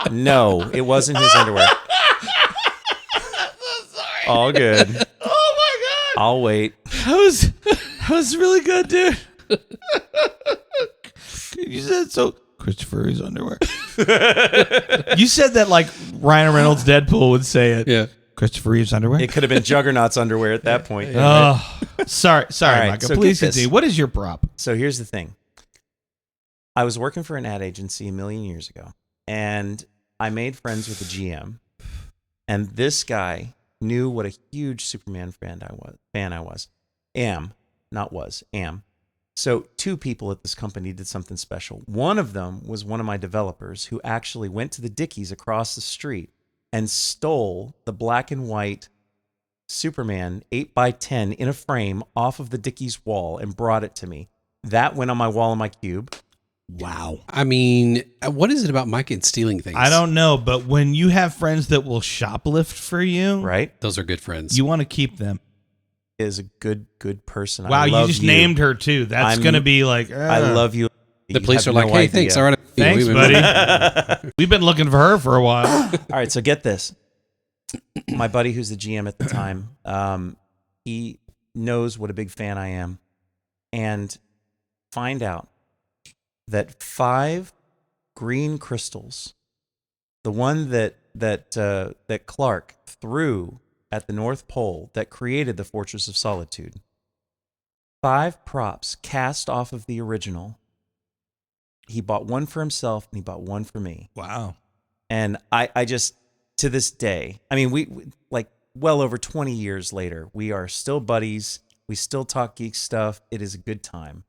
B: No, it wasn't his underwear.
A: I'm so sorry.
B: All good.
A: Oh my God.
B: I'll wait.
A: That was really good, dude. You said so. Christopher Reeve's underwear. You said that like Ryan Reynolds' Deadpool would say it.
C: Yeah.
A: Christopher Reeve's underwear.
B: It could have been Juggernaut's underwear at that point.
A: Oh, sorry,
B: right,
A: Micah.
B: so
A: Please
B: get this.
A: continue. What is your prop?
B: So here's the thing. I was working for an ad agency a million years ago, and I made friends with the GM, and this guy knew what a huge Superman fan I was. Am. So 2 people at this company did something special. One of them was one of my developers who actually went to the Dickies across the street and stole the black and white Superman 8x10 in a frame off of the Dickies wall and brought it to me. That went on my wall in my cube.
A: Wow.
C: I mean, what is it about Mike and stealing things?
A: I don't know, but when you have friends that will shoplift for you,
B: Right?
C: Those are good friends.
A: you want to keep them.
B: Is a good person.
A: Wow,
B: I
A: you
B: love
A: just named her too. That's going to be like,
B: I love you.
C: The
B: You
C: police
B: have
C: are like,
B: no
C: hey,
B: idea.
C: thanks. All right.
A: Thanks, buddy. We've been looking for her for a while.
B: All right, so get this. My buddy, who's the GM at the time, he knows what a big fan I am, and find out that 5 green crystals, the one that Clark threw at the North Pole that created the Fortress of Solitude, 5 props cast off of the original. He bought one for himself and he bought one for me.
A: Wow.
B: And I just, to this day, I mean, we like well over 20 years later, we are still buddies. We still talk geek stuff. It is a good time.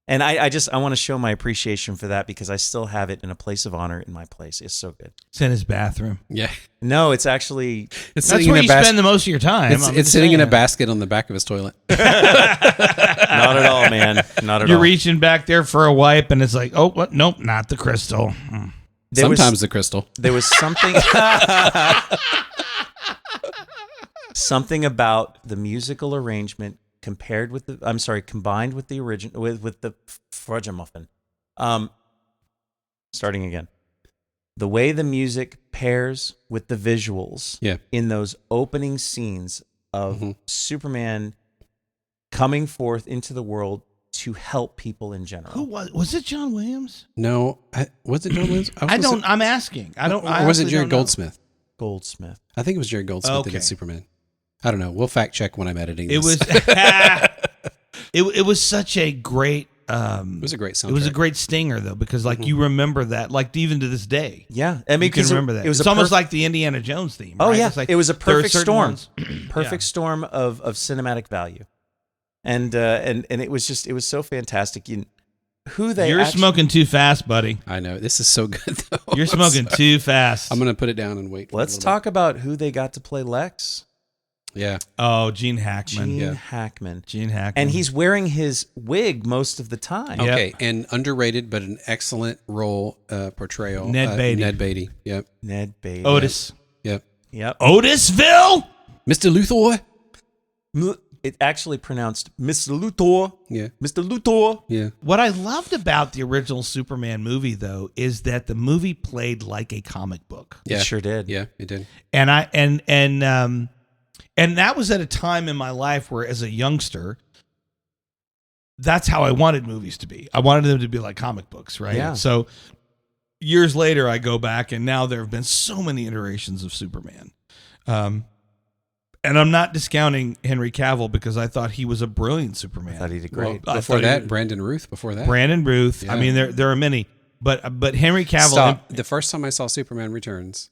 B: And I want to show my appreciation for that because I still have it in a place of honor in my place. It's so good.
A: It's in his bathroom.
C: Yeah.
B: No, it's actually...
C: It's
A: That's where you spend the most of your time.
C: It's sitting in a basket on the back of his toilet.
B: Not at all, man. Not at all.
A: You're reaching back there for a wipe, and it's like, oh, what? Nope, not the crystal.
C: Sometimes the crystal.
B: There was something... something about the musical arrangement combined with the original, with the fudge muffin. Starting again. The way the music pairs with the visuals in those opening scenes of Superman coming forth into the world to help people in general.
A: Who was it? John Williams?
C: No, was it John Williams?
A: I'm asking. I don't.
C: Or was it Jerry Goldsmith?
B: Goldsmith.
C: I think it was Jerry Goldsmith that did Superman. I don't know. We'll fact check when I'm editing this.
A: It was. It was such a great.
C: It was a great soundtrack.
A: It was a great stinger though, because like you remember that, like even to this day.
B: Yeah, I mean,
A: you can remember that. It's almost like the Indiana Jones theme.
B: Oh
A: right?
B: yeah,
A: like
B: it was a perfect storm.
A: Perfect
B: storm of cinematic value, and it was so fantastic.
A: You're smoking too fast, buddy.
C: I know, this is so good though.
A: You're smoking too fast.
C: I'm gonna put it down and wait.
B: Let's talk about who they got to play Lex.
C: Yeah.
A: Oh, Gene Hackman.
B: Gene Hackman. And he's wearing his wig most of the time.
C: Okay, and underrated, but an excellent role portrayal.
A: Ned Beatty.
C: Ned Beatty. Yep.
B: Ned Beatty.
A: Otis.
C: Yep.
A: Otisville?
C: Mr. Luthor.
B: It's actually pronounced Mr. Luthor.
C: Yeah.
B: Mr. Luthor.
C: Yeah.
A: What I loved about the original Superman movie, though, is that the movie played like a comic book.
C: Yeah.
B: It sure did.
C: Yeah, it did.
A: And that was at a time in my life where, as a youngster, that's how I wanted movies to be. I wanted them to be like comic books, right?
B: Yeah.
A: So years later, I go back, and now there have been so many iterations of Superman. And I'm not discounting Henry Cavill because I thought he was a brilliant Superman.
B: I thought he did great.
C: Well, before that, Brandon Routh.
A: Brandon Routh. Yeah. I mean, there are many, but Henry Cavill.
C: Stop. The first time I saw Superman Returns,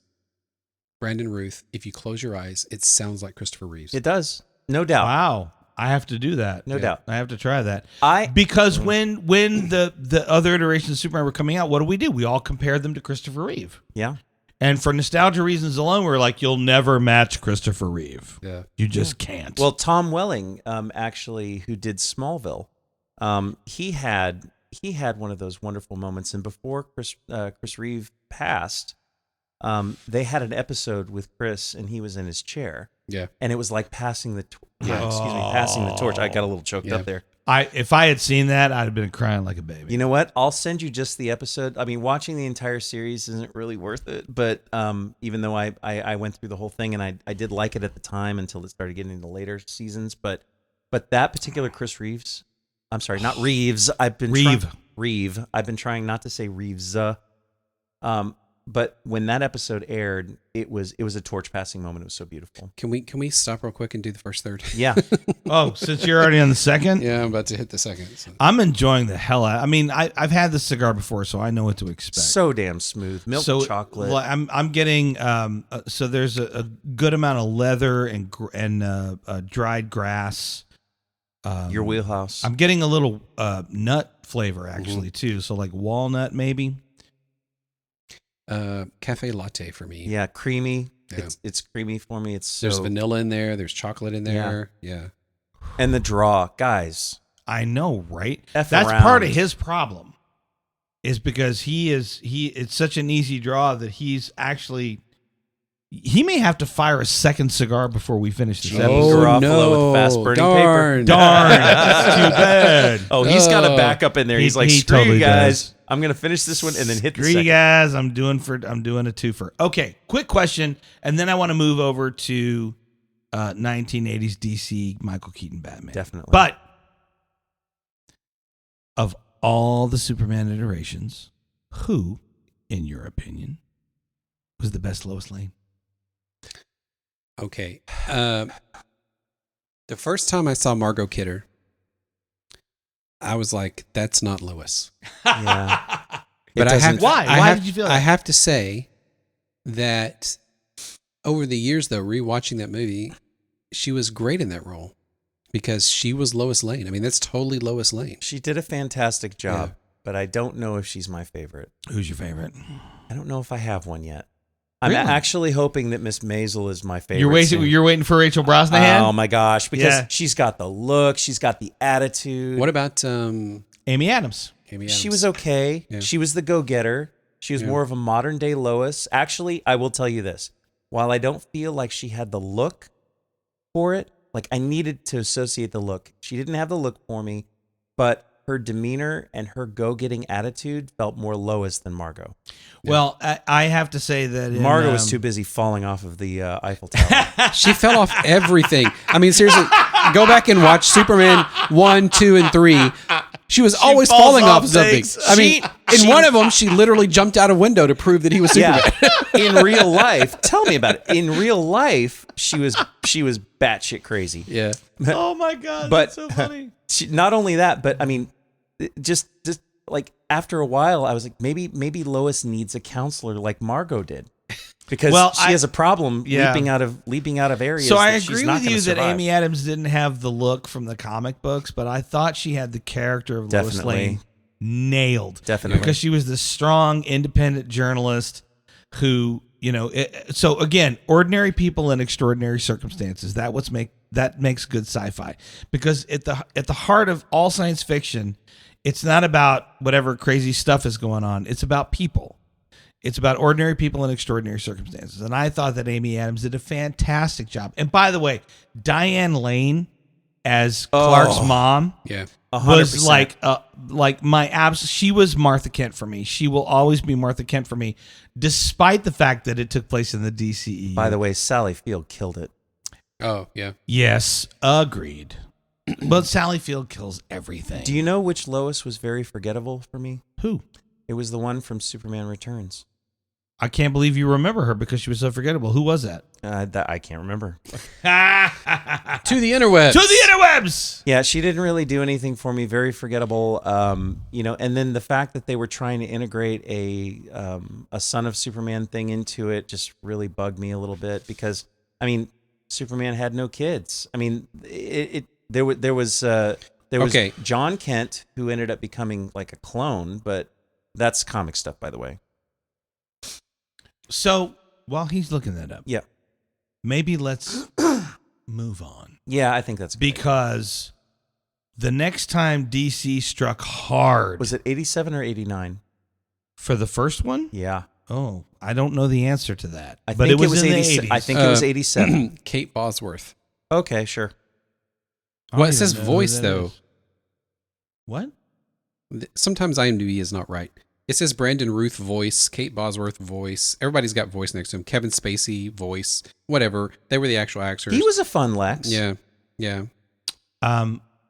C: Brandon Routh, if you close your eyes, it sounds like Christopher Reeves.
B: It does. No doubt.
A: Wow. I have to do that.
B: No doubt.
A: I have to try that. Because when the other iterations of Superman were coming out, what do? We all compared them to Christopher Reeve.
B: Yeah.
A: And for nostalgia reasons alone, we're like, you'll never match Christopher Reeve.
C: Yeah.
A: You just can't.
B: Well, Tom Welling, actually, who did Smallville, he had one of those wonderful moments. And before Chris Reeve passed, they had an episode with Chris, and he was in his chair.
C: Yeah.
B: And it was like passing the torch. I got a little choked up there.
A: If I had seen that, I'd have been crying like a baby.
B: You know what? I'll send you just the episode. I mean, watching the entire series isn't really worth it, but even though I went through the whole thing, and I did like it at the time until it started getting into later seasons, but that particular Chris Reeves, I'm sorry, not Reeves. I've been Reeve. I've been trying not to say Reeves. But when that episode aired, it was a torch passing moment. It was so beautiful.
C: Can we stop real quick and do the first third?
B: Yeah.
A: Oh, since you're already on the second?
C: Yeah, I'm about to hit the second. So.
A: I'm enjoying the hell out. I mean, I've had this cigar before, so I know what to expect.
B: So damn smooth. Milk chocolate.
A: Well, I'm getting so there's a good amount of leather and dried grass.
B: Your wheelhouse.
A: I'm getting a little nut flavor actually too. So like walnut maybe.
C: Cafe latte for me.
B: Yeah, creamy. Yeah. It's creamy for me.
C: There's vanilla in there. There's chocolate in there. Yeah.
B: And the draw, guys.
A: I know, right?
B: That's
A: part of his problem. Is because it's such an easy draw that he may have to fire a second cigar before we finish this episode.
B: Garofalo
C: no.
B: with fast burning paper.
A: Darn. That's too bad.
B: Oh, he's got a backup in there. He's like, screw
A: totally
B: you guys.
A: Does.
B: I'm going to finish this one and then hit the
A: second.
B: second.
A: Guys, I'm doing a twofer. Okay, quick question, and then I want to move over to 1980s DC Michael Keaton Batman.
B: Definitely.
A: But of all the Superman iterations, who, in your opinion, was the best Lois Lane?
C: Okay. The first time I saw Margot Kidder, I was like, that's not Lois.
B: Yeah.
C: But
A: why did you feel that?
C: I have to say that over the years, though, rewatching that movie, she was great in that role because she was Lois Lane. I mean, that's totally Lois Lane.
B: She did a fantastic job, but I don't know if she's my favorite.
A: Who's your favorite?
B: I don't know if I have one yet. I'm actually hoping that Miss Maisel is my favorite.
A: You're waiting for Rachel Brosnahan?
B: Oh my gosh, because she's got the look, she's got the attitude.
C: What about
A: Amy Adams?
B: She was okay. Yeah. She was the go-getter. She was more of a modern day Lois. Actually, I will tell you this. While I don't feel like she had the look for it, like I needed to associate the look. She didn't have the look for me, but her demeanor and her go-getting attitude felt more Lois than Margot.
A: Well, I have to say that
B: Margot was too busy falling off of the Eiffel Tower.
C: She fell off everything. I mean, seriously, go back and watch Superman 1, 2, and 3. She was always falling off something. I mean, in one of them, she literally jumped out a window to prove that he was Superman.
B: In real life, tell me about it. In real life, she was batshit crazy.
C: Yeah.
A: Oh my God, that's so funny.
B: Not only that, but I mean, just like after a while, I was like, maybe Lois needs a counselor like Margot did, because she has a problem leaping out of areas.
A: So I
B: that she's
A: agree
B: not
A: with you
B: survive.
A: that Amy Adams didn't have the look from the comic books, but I thought she had the character of Lois Lane nailed.
B: Definitely,
A: because she was the strong, independent journalist who So again, ordinary people in extraordinary circumstances. That makes good sci-fi, because at the heart of all science fiction, it's not about whatever crazy stuff is going on. It's about people. It's about ordinary people in extraordinary circumstances. And I thought that Amy Adams did a fantastic job. And by the way, Diane Lane as Clark's mom,
C: Yeah.
B: 100%.
A: was like my abs. She was Martha Kent for me. She will always be Martha Kent for me, despite the fact that it took place in the DCEU.
B: By the way, Sally Field killed it.
C: Oh, yeah.
A: Yes, agreed. But Sally Field kills everything.
B: Do you know which Lois was very forgettable for me?
A: Who?
B: It was the one from Superman Returns.
A: I can't believe you remember her because she was so forgettable. Who was that?
B: That I can't remember.
C: To the interwebs.
A: To the interwebs.
B: Yeah, she didn't really do anything for me. Very forgettable. And then the fact that they were trying to integrate a Son of Superman thing into it just really bugged me a little bit, because Superman had no kids. There was
C: Okay.
B: John Kent, who ended up becoming like a clone, but that's comic stuff, by the way.
A: So while he's looking that up,
B: Yeah.
A: maybe let's move on.
B: Yeah, I think that's good.
A: Because the next time DC struck hard
B: Was it 87 or 89?
A: for the first one?
B: Yeah.
A: Oh, I don't know the answer to that.
B: I
A: but
B: think
A: it was in the
B: 87.
A: 80s.
B: I think it was 87.
C: Kate Bosworth.
B: Okay, sure.
A: I don't
C: Well, it
A: even
C: says
A: know who
C: voice,
A: that
C: though.
A: is. What?
C: Sometimes IMDb is not right. It says Brandon Ruth voice, Kate Bosworth voice. Everybody's got voice next to him. Kevin Spacey voice, whatever. They were the actual actors.
B: He was a fun Lex.
C: Yeah, yeah.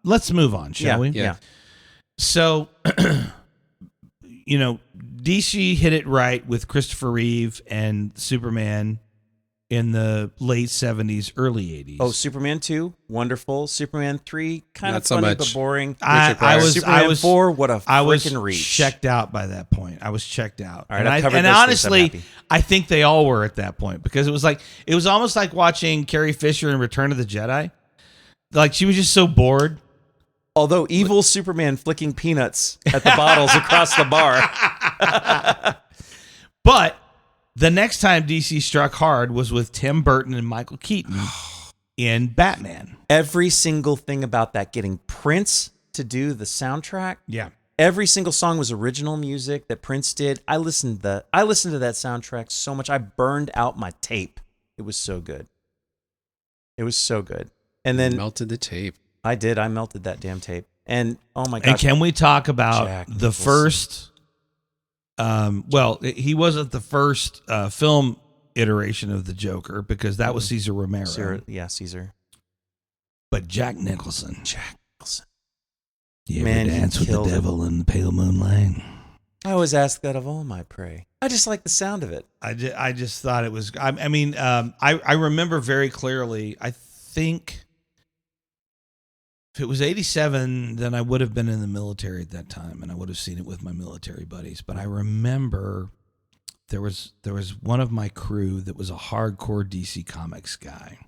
A: Let's move on, shall we?
B: Yeah.
A: So, DC hit it right with Christopher Reeve and Superman in the late 70s, early 80s.
B: Oh, Superman 2, wonderful. Superman 3, kind
C: Not
B: of
C: so
B: funny
C: much.
B: but boring.
A: I was
B: Superman 4, what a
A: I was
B: freaking reach.
A: checked out by that point. I was checked out.
B: All right,
A: and
B: I've covered
A: and
B: those things. I'm
A: honestly,
B: happy.
A: I think they all were at that point, because it was almost like watching Carrie Fisher in Return of the Jedi. Like, she was just so bored.
B: Although evil Superman flicking peanuts at the bottles across the bar.
A: But the next time DC struck hard was with Tim Burton and Michael Keaton in Batman.
B: Every single thing about that, getting Prince to do the soundtrack.
A: Yeah.
B: Every single song was original music that Prince did. I listened to that soundtrack so much. I burned out my tape. It was so good. It was so good. And then
C: Melted the tape.
B: I did. I melted that damn tape. And oh my god.
A: And can we talk about
B: Jack
A: the
B: Nicholson.
A: first? He wasn't the first film iteration of the Joker, because that was Cesar Romero.
B: Caesar.
A: But Jack Nicholson.
B: Jack Nicholson.
A: You ever
B: Man, he
A: dance with the
B: killed it.
A: devil in the pale moonlight?
B: I always ask that of all my prey. I just like the sound of it.
A: I just thought it was. I remember very clearly. I think if it was 87, then I would have been in the military at that time, and I would have seen it with my military buddies. But I remember there was one of my crew that was a hardcore DC Comics guy,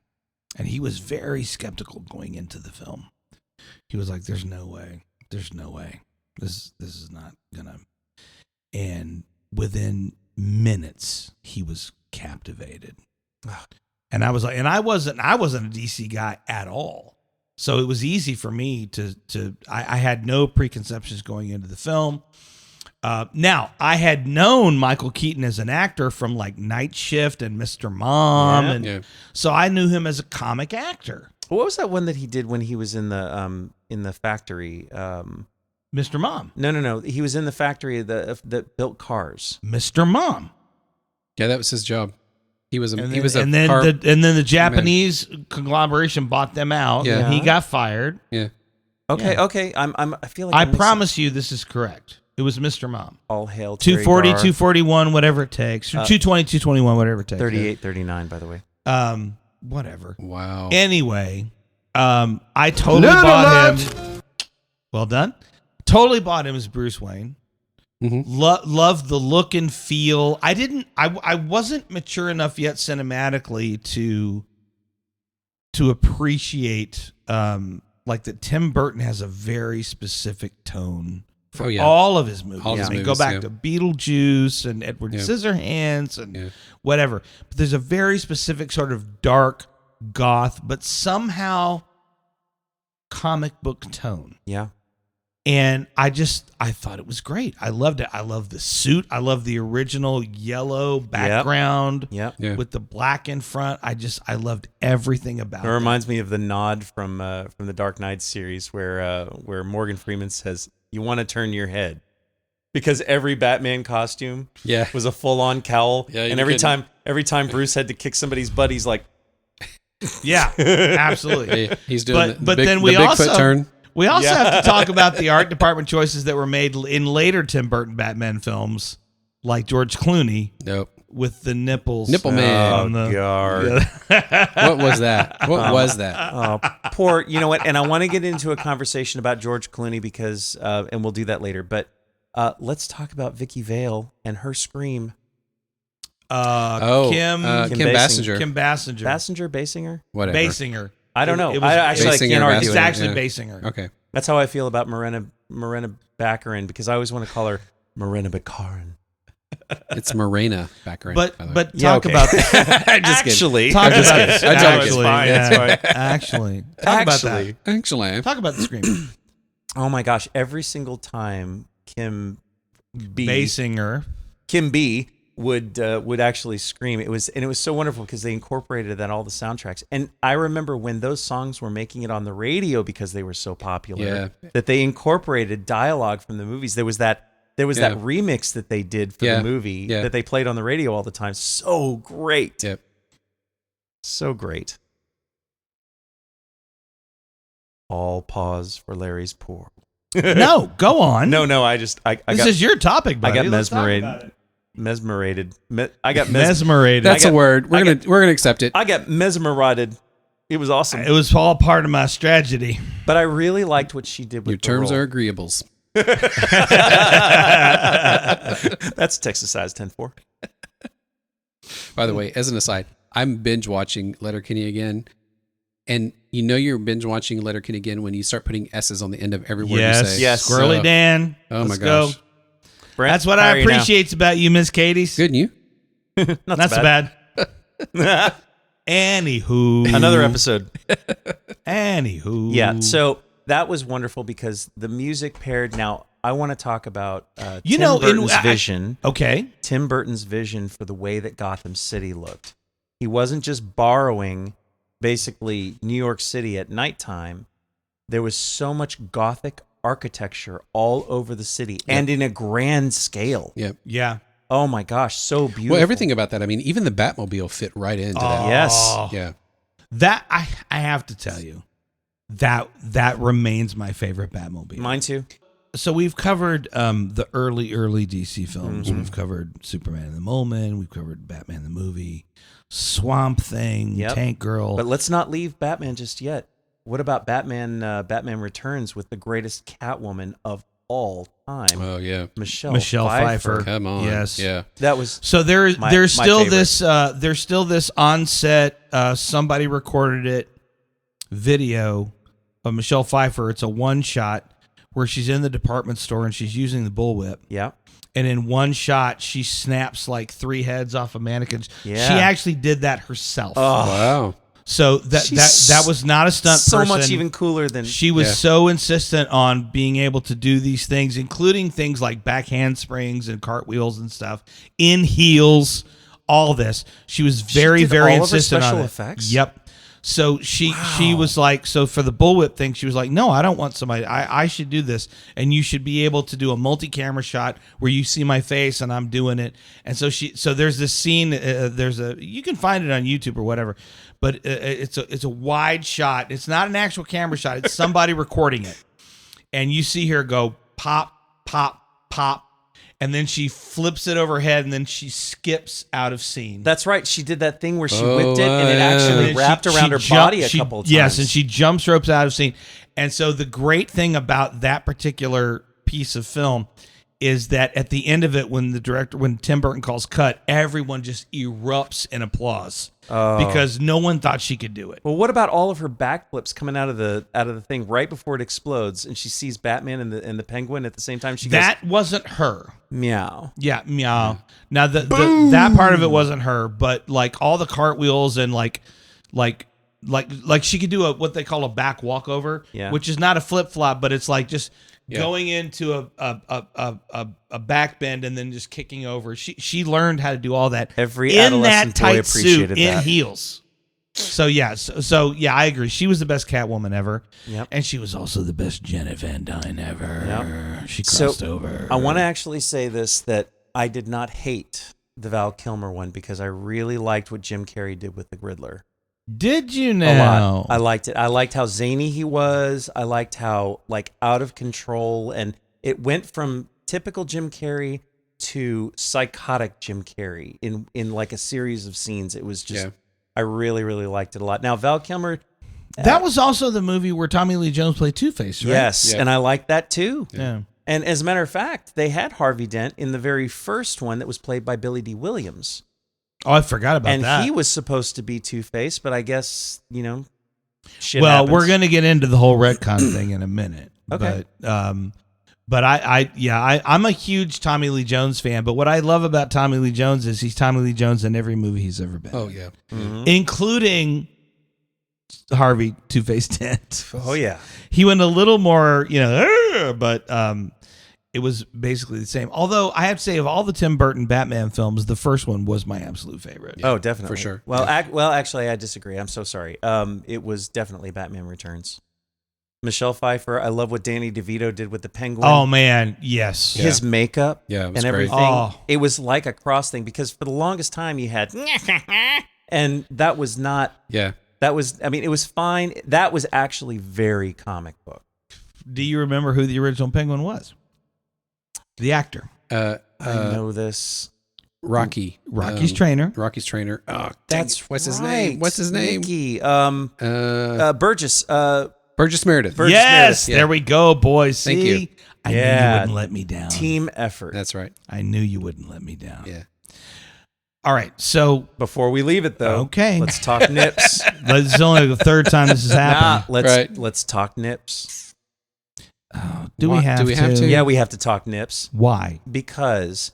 A: and he was very skeptical going into the film. He was like, "There's no way. There's no way. This is not gonna." And within minutes, he was captivated. And I was like, and I wasn't a DC guy at all. So it was easy for me I had no preconceptions going into the film. Now, I had known Michael Keaton as an actor from like Night Shift and Mr. Mom. So I knew him as a comic actor.
B: What was that one that he did when he was in the factory?
A: Mr. Mom.
B: No. He was in the factory that built cars.
A: Mr. Mom.
C: Yeah, that was his job. He was a
A: And
C: car-
A: then the Japanese conglomeration bought them out.
C: Yeah.
A: And he got fired.
C: Yeah.
B: Okay,
A: Yeah.
B: okay. I feel like
A: I
B: I'm missing-
A: promise you this is correct. It was Mr. Mom.
B: All hail Terry
A: 240,
B: Garr.
A: 241, whatever it takes. Or 220, 221, whatever it takes.
B: 38, 39, by the way.
A: Whatever.
C: Wow.
A: Anyway, I totally bought him. Well done. Totally bought him as Bruce Wayne.
C: Mm-hmm.
A: Loved the look and feel. I wasn't mature enough yet cinematically to appreciate like that Tim Burton has a very specific tone for all of his movies.
C: All of his
A: I mean,
C: movies,
A: go back to Beetlejuice and Edward Scissorhands and whatever. But there's a very specific sort of dark goth, but somehow comic book tone.
B: Yeah.
A: And I thought it was great. I loved it. I love the suit. I love the original yellow background with the black in front. I loved everything about it.
B: It reminds me of the nod from the Dark Knight series where Morgan Freeman says, "You want to turn your head," because every Batman costume was a full on cowl, and every time Bruce had to kick somebody's butt, he's like,
A: "Yeah, absolutely."
C: He's doing
A: but
C: the
A: then we
C: Bigfoot
A: also
C: turn.
A: We also have to talk about the art department choices that were made in later Tim Burton Batman films, like George Clooney with the nipples.
C: Nipple Man.
B: "Oh God,
C: What was that? What was that?
B: oh, poor." You know what? And I want to get into a conversation about George Clooney because, and we'll do that later. But let's talk about Vicky Vale and her scream.
A: Kim
C: Basinger.
A: Kim Basinger.
B: Basinger?
C: Whatever.
A: Basinger.
B: I don't know.
A: It was
B: I
C: Basinger,
B: can't argue.
A: It's
B: it.
A: actually Basinger.
C: Okay.
B: That's how I feel about Morena Baccarin because I always want to call her Morena Baccarin.
C: It's Morena Baccarin.
A: But talk about that.
C: I'm just
B: Actually,
A: Talk about
C: kidding.
A: it.
C: I'm joking.
A: Actually,
B: Fine,
A: yeah.
B: it's fine.
A: Actually, talk about that.
C: Actually,
A: Talk about the scream.
B: Oh my gosh! Every single time Kim B would actually scream. It was so wonderful because they incorporated that in all the soundtracks. And I remember when those songs were making it on the radio because they were so popular that they incorporated dialogue from the movies. There was that remix that they did for the movie that they played on the radio all the time. So great.
C: Yep.
B: So great. All pause for Larry's pour.
A: No, go on.
B: No, I
A: this
B: got,
A: is your topic, buddy.
B: I got
A: Let's talk about it.
B: mesmerated.
A: Mesmerated.
C: That's a word. We're gonna accept it.
B: I got mesmerized. It was awesome.
A: It was all part of my strategy.
B: But I really liked what she did with
C: Your
B: the
C: terms
B: role.
C: are agreeables.
B: That's Texas size 10-4.
C: By the way, as an aside, I'm binge watching Letterkenny again. And you know you're binge watching Letterkenny again when you start putting S's on the end of every word you say.
B: Yes.
A: Squirrely Dan.
C: Oh
A: Let's
C: my gosh.
A: go.
B: Brent,
A: That's what
B: how
A: I
B: are you now?
A: appreciate about you, Miss Katie's.
C: Good, and you?
B: Not so
A: bad. Anywho.
B: Another episode.
A: Anywho.
B: Yeah, so that was wonderful because the music paired. Now, I want to talk about Tim Burton's vision.
A: Okay.
B: Tim Burton's vision for the way that Gotham City looked. He wasn't just borrowing basically New York City at nighttime. There was so much Gothic architecture all over the city and in a grand scale.
C: Yep.
A: Yeah.
B: Oh my gosh, so beautiful.
C: Well, everything about that. I mean, even the Batmobile fit right into that.
B: Yes.
C: Yeah.
A: That I have to tell you, that remains my favorite Batmobile.
B: Mine too.
A: So we've covered the early DC films.
B: Mm-hmm.
A: We've covered Superman and the Mole Man. We've covered Batman the movie, Swamp Thing, Tank Girl.
B: But let's not leave Batman just yet. What about Batman? Batman Returns with the greatest Catwoman of all time.
C: Oh yeah,
A: Michelle Pfeiffer.
C: Come on.
A: Yes.
C: Yeah.
B: That was
A: So there's
B: my
A: still
B: favorite.
A: there's still this on set somebody recorded it video of Michelle Pfeiffer. It's a one shot where she's in the department store and she's using the bullwhip.
B: Yeah.
A: And in one shot, she snaps like 3 heads off of mannequins.
B: Yeah.
A: She actually did that herself.
B: Oh,
C: Wow.
A: So that was not a stunt
B: so
A: person.
B: much even cooler than
A: She was so insistent on being able to do these things, including things like back handsprings and cartwheels and stuff, in heels, all this. She was very,
B: did
A: very
B: all of her
A: insistent on
B: special
A: it.
B: effects?
A: Yep. So she was like, so for the bullwhip thing, she was like, no, I don't want somebody. I should do this, and you should be able to do a multi-camera shot where you see my face and I'm doing it. And so there's this scene. You can find it on YouTube or whatever, but it's a wide shot. It's not an actual camera shot. It's somebody recording it, and you see her go pop, pop, pop. And then she flips it overhead, and then she skips out of scene.
B: That's right. She did that thing where she whipped it, and it actually wrapped around her body a couple of times.
A: Yes, and she jumps ropes out of scene. And so the great thing about that particular piece of film is that at the end of it, when Tim Burton calls cut, everyone just erupts in applause because no one thought she could do it.
B: Well, what about all of her backflips coming out of the thing right before it explodes, and she sees Batman and the Penguin at the same time?
A: That wasn't her.
B: Meow.
A: Yeah, meow. Now that part of it wasn't her, but like all the cartwheels and like she could do what they call a back walkover, which is not a flip flop, but it's like just going into a back bend and then just kicking over. She learned how to do all that.
B: Every
A: in that
B: adolescent boy
A: tight
B: appreciated
A: suit in
B: that.
A: heels. So yeah, I agree. She was the best Catwoman ever.
B: Yep.
A: And she was also the best Jenna Van Dyne ever. Yep. She crossed over.
B: I want to actually say this, that I did not hate the Val Kilmer one because I really liked what Jim Carrey did with the Riddler.
A: Did you
B: A
A: know?
B: lot. I liked it. I liked how zany he was. I liked how like out of control, and it went from typical Jim Carrey to psychotic Jim Carrey in like a series of scenes. It was just I really, really liked it a lot. Now Val Kilmer,
A: that was also the movie where Tommy Lee Jones played Two-Face, right?
B: Yes, and I liked that too.
A: Yeah.
B: And as a matter of fact, they had Harvey Dent in the very first one that was played by Billy D. Williams.
A: Oh, I forgot about that.
B: And he was supposed to be Two-Face, but I guess, shit
A: well,
B: happens.
A: we're going to get into the whole retcon thing in a minute.
B: Okay.
A: But I'm a huge Tommy Lee Jones fan. But what I love about Tommy Lee Jones is he's Tommy Lee Jones in every movie he's ever been.
C: Oh, yeah.
B: Mm-hmm.
A: Including Harvey Two-Face Dent.
B: Oh, yeah.
A: He went a little more, but it was basically the same. Although I have to say, of all the Tim Burton Batman films, the first one was my absolute favorite.
B: Oh, definitely.
C: For sure.
B: Well, actually, I disagree. I'm so sorry. It was definitely Batman Returns. Michelle Pfeiffer, I love what Danny DeVito did with the Penguin.
A: Oh, man, yes.
B: His makeup
C: it was
B: and
C: great.
B: everything. It was like a cross thing because for the longest time you had... and that was not...
C: Yeah.
B: That was... I mean, it was fine. That was actually very comic book.
A: Do you remember who the original Penguin was? The actor.
B: I know this.
C: Rocky.
A: Rocky's trainer.
C: Rocky's trainer. Oh,
B: That's
C: what's his
B: right.
C: name? What's his name?
B: Mickey. Burgess.
C: Burgess Meredith.
A: Yes,
C: Meredith.
A: there we go, boys.
C: Thank
A: See?
C: you.
A: I knew you wouldn't let me down.
B: Team effort.
C: That's right.
A: I knew you wouldn't let me down.
C: Yeah.
A: All right, so
B: Before we leave it, though,
A: okay,
B: let's talk nips.
A: this is only the third time this has happened.
B: Let's talk nips.
A: Do we have to?
B: Yeah, we have to talk nips.
A: Why?
B: Because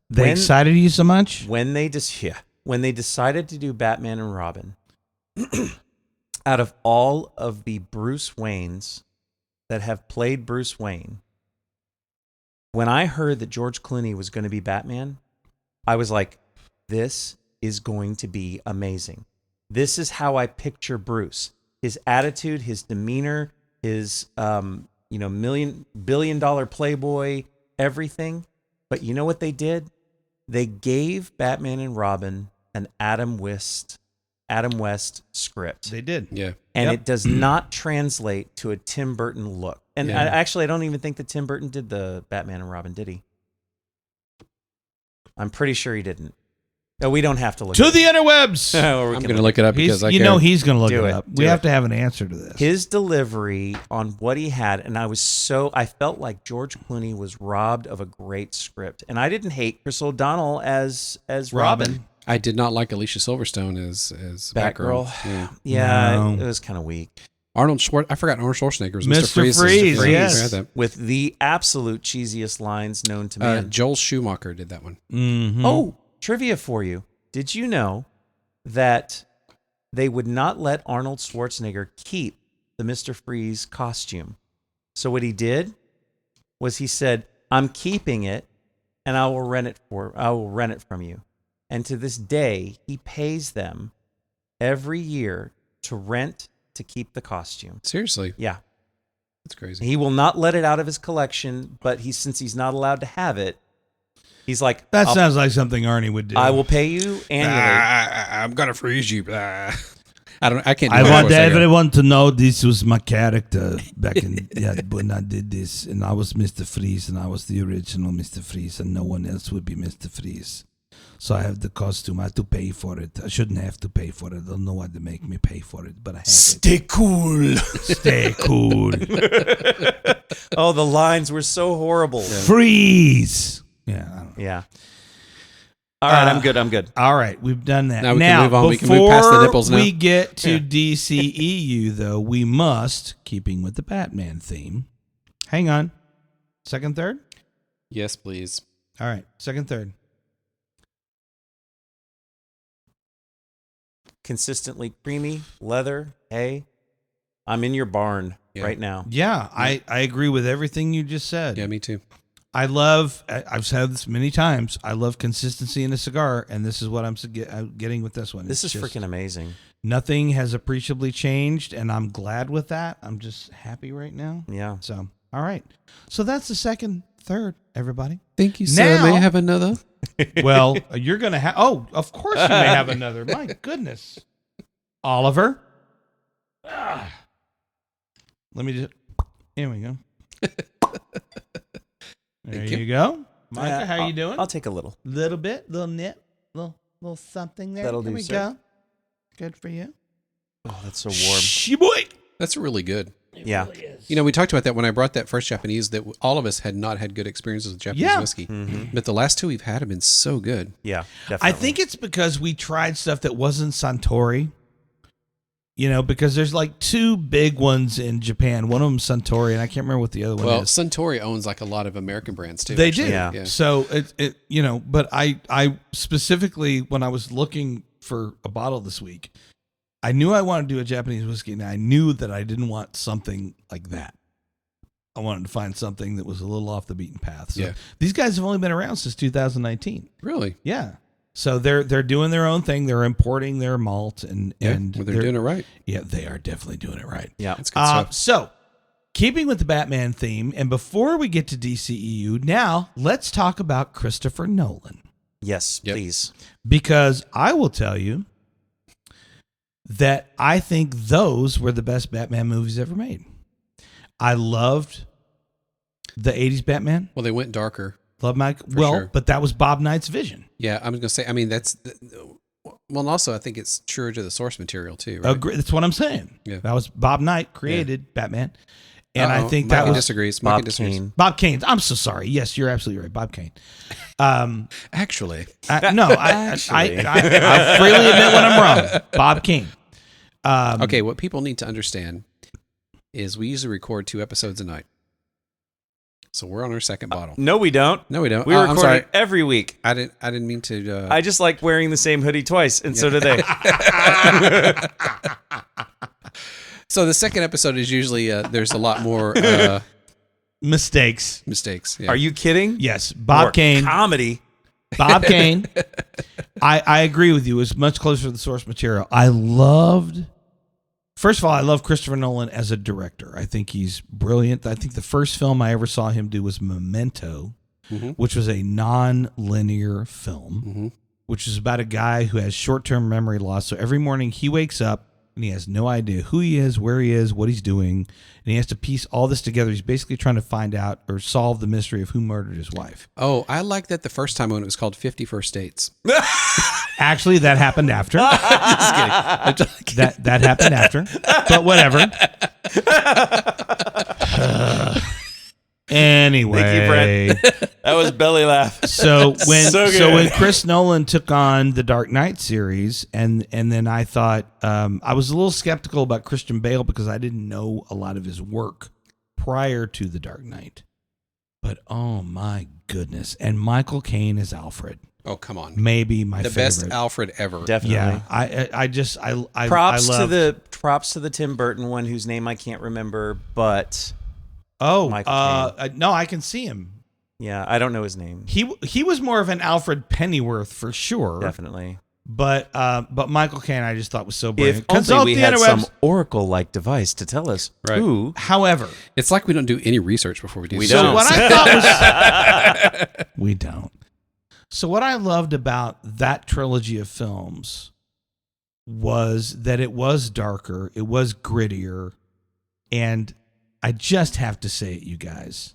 A: They excited you so much?
B: when they decided to do Batman and Robin, out of all of the Bruce Waynes that have played Bruce Wayne, when I heard that George Clooney was going to be Batman, I was like, this is going to be amazing. This is how I picture Bruce. His attitude, his demeanor, his billion-dollar playboy, everything. But you know what they did? They gave Batman and Robin an Adam West script.
A: They did.
C: Yeah.
B: And it does not translate to a Tim Burton look. And I don't even think that Tim Burton did the Batman and Robin, did he? I'm pretty sure he didn't. No, we don't have to look
A: to
B: it
A: the interwebs.
C: I'm going to look it up because I
A: he's going to look it up. We have to have an answer to this.
B: His delivery on what he had, and I felt like George Clooney was robbed of a great script. And I didn't hate Chris O'Donnell as Robin.
C: I did not like Alicia Silverstone as
B: Batgirl.
C: Yeah.
B: It was kind of weak.
C: I forgot Arnold Schwarzenegger was
A: Mr. Freeze, yes.
B: With the absolute cheesiest lines known to man.
C: Joel Schumacher did that one.
A: Mm-hmm.
B: Oh, trivia for you. Did you know that they would not let Arnold Schwarzenegger keep the Mr. Freeze costume? So what he did was he said, I'm keeping it and I will rent it from you. And to this day, he pays them every year to keep the costume.
C: Seriously?
B: Yeah.
C: That's crazy.
B: He will not let it out of his collection, but since he's not allowed to have it, he's like,
A: that sounds like something Arnie would do.
B: I will pay you annually.
C: I'm gonna freeze you. I can't.
A: I want everyone to know this was my character back in when I did this, and I was Mr. Freeze, and I was the original Mr. Freeze, and no one else would be Mr. Freeze. So I have the costume. I have to pay for it. I shouldn't have to pay for it. I don't know why they make me pay for it, but I have
B: Stay cool.
A: it. Stay cool.
B: Oh, the lines were so horrible.
A: Freeze. Yeah. I don't know.
B: Yeah. All right, I'm good.
A: All right, we've done that.
C: Now we can move on. We can
A: Before
C: move past the nipples now.
A: we get to DCEU, though, we must, keeping with the Batman theme. Hang on. Second, third?
C: Yes, please.
A: All right, second, third.
B: Consistently creamy, leather, hay. I'm in your barn right now.
A: Yeah, I agree with everything you just said.
C: Yeah, me too.
A: I've said this many times, I love consistency in a cigar, and this is what I'm getting with this one.
B: This
A: It's
B: is
A: just,
B: freaking amazing.
A: nothing has appreciably changed, and I'm glad with that. I'm just happy right now.
B: Yeah.
A: So, all right. So that's the second, third, everybody.
C: Thank you, sir.
A: Now-
C: May I have another?
A: Well, you're going to have... Oh, of course you may have another. My goodness. Oliver. Let me just... Here we go. There you go. Micah, how you doing?
B: I'll take a little.
A: Little bit, little nip, little something there.
B: That'll
A: There
B: do,
A: we
B: sir.
A: go. Good for you.
B: Oh, that's so warm.
A: Shibui.
C: That's really good.
B: Yeah.
C: You know, we talked about that when I brought that first Japanese, that all of us had not had good experiences with Japanese
A: Yeah.
C: whiskey.
B: Mm-hmm.
C: But the last two we've had have been so good.
B: Yeah, definitely.
A: I think it's because we tried stuff that wasn't Suntory. You know, because there's like two big ones in Japan. One of them's Suntory, and I can't remember what the other one
C: Well,
A: is.
C: Suntory owns like a lot of American brands too.
A: They
C: actually.
A: do.
B: Yeah.
A: So it you know, but I specifically, when I was looking for a bottle this week, I knew I wanted to do a Japanese whiskey, and I knew that I didn't want something like that. I wanted to find something that was a little off the beaten path. So
C: Yeah.
A: these guys have only been around since 2019.
C: Really?
A: Yeah. So they're doing their own thing. They're importing their malt and
C: Well, they're doing it right.
A: Yeah, they are definitely doing it right.
B: Yeah.
C: That's good stuff.
A: So, keeping with the Batman theme, and before we get to DCEU, now let's talk about Christopher Nolan.
B: Yes,
C: Yep.
B: please.
A: Because I will tell you that I think those were the best Batman movies ever made. I loved the 80s Batman.
C: Well, they went darker.
A: Love Mike.
C: For
A: Well,
C: sure.
A: but that was Bob Knight's vision.
C: Yeah, I was going to say, I mean, well, and also I think it's truer to the source material too, right?
A: That's what I'm saying.
C: Yeah.
A: That was Bob Knight created Batman. And I
C: Uh-oh,
A: think
C: Mikey
A: that was
C: disagrees.
B: Bob
C: Mikey disagrees.
B: Kane.
A: Bob Kane. I'm so sorry. Yes, you're absolutely right. Bob Kane.
C: Actually,
A: I freely admit when I'm wrong. Bob Kane.
C: okay, what people need to understand is we usually record 2 episodes a night. So we're on our second bottle.
B: No, we don't.
C: No, we don't.
B: We
C: I'm
B: record
C: sorry.
B: it every week.
C: I didn't mean to.
B: I just like wearing the same hoodie twice, and so do they.
C: So the second episode is usually there's a lot more
A: Mistakes.
C: mistakes. Yeah.
B: Are you kidding?
A: Yes. Bob
B: More
A: Kane.
B: comedy.
A: Bob Kane. I agree with you. It was much closer to the source material. First of all, I love Christopher Nolan as a director. I think he's brilliant. I think the first film I ever saw him do was Memento, which was a non-linear film, which is about a guy who has short-term memory loss. So every morning he wakes up and he has no idea who he is, where he is, what he's doing, and he has to piece all this together. He's basically trying to find out or solve the mystery of who murdered his wife.
C: Oh, I liked that the first time when it was called 50 First Dates.
A: Actually, that happened after.
C: Just kidding.
A: That happened after, but whatever. Anyway,
B: Thank you, Brent. That was belly laugh.
A: so
B: So good.
A: when Chris Nolan took on the Dark Knight series, and then I thought I was a little skeptical about Christian Bale because I didn't know a lot of his work prior to the Dark Knight. But oh my goodness! And Michael Caine as Alfred,
C: Oh, come on.
A: maybe my
C: The
A: favorite.
C: best Alfred ever.
B: Definitely.
A: Yeah, I
B: Props
A: I loved,
B: to the Tim Burton one, whose name I can't remember, but
A: Oh,
B: Michael
A: no, I can see him.
B: yeah, I don't know his name.
A: He was more of an Alfred Pennyworth for sure.
B: Definitely.
A: But Michael Caine I just thought was so brilliant.
B: If only
A: Consult
B: we
A: the
B: had some
A: interwebs.
B: Oracle-like device to tell us
C: Right.
B: who.
A: However,
C: It's like we don't do any research before we do
B: We
C: this.
B: don't.
A: what I thought was we don't. So what I loved about that trilogy of films was that it was darker, it was grittier, and I just have to say it, you guys.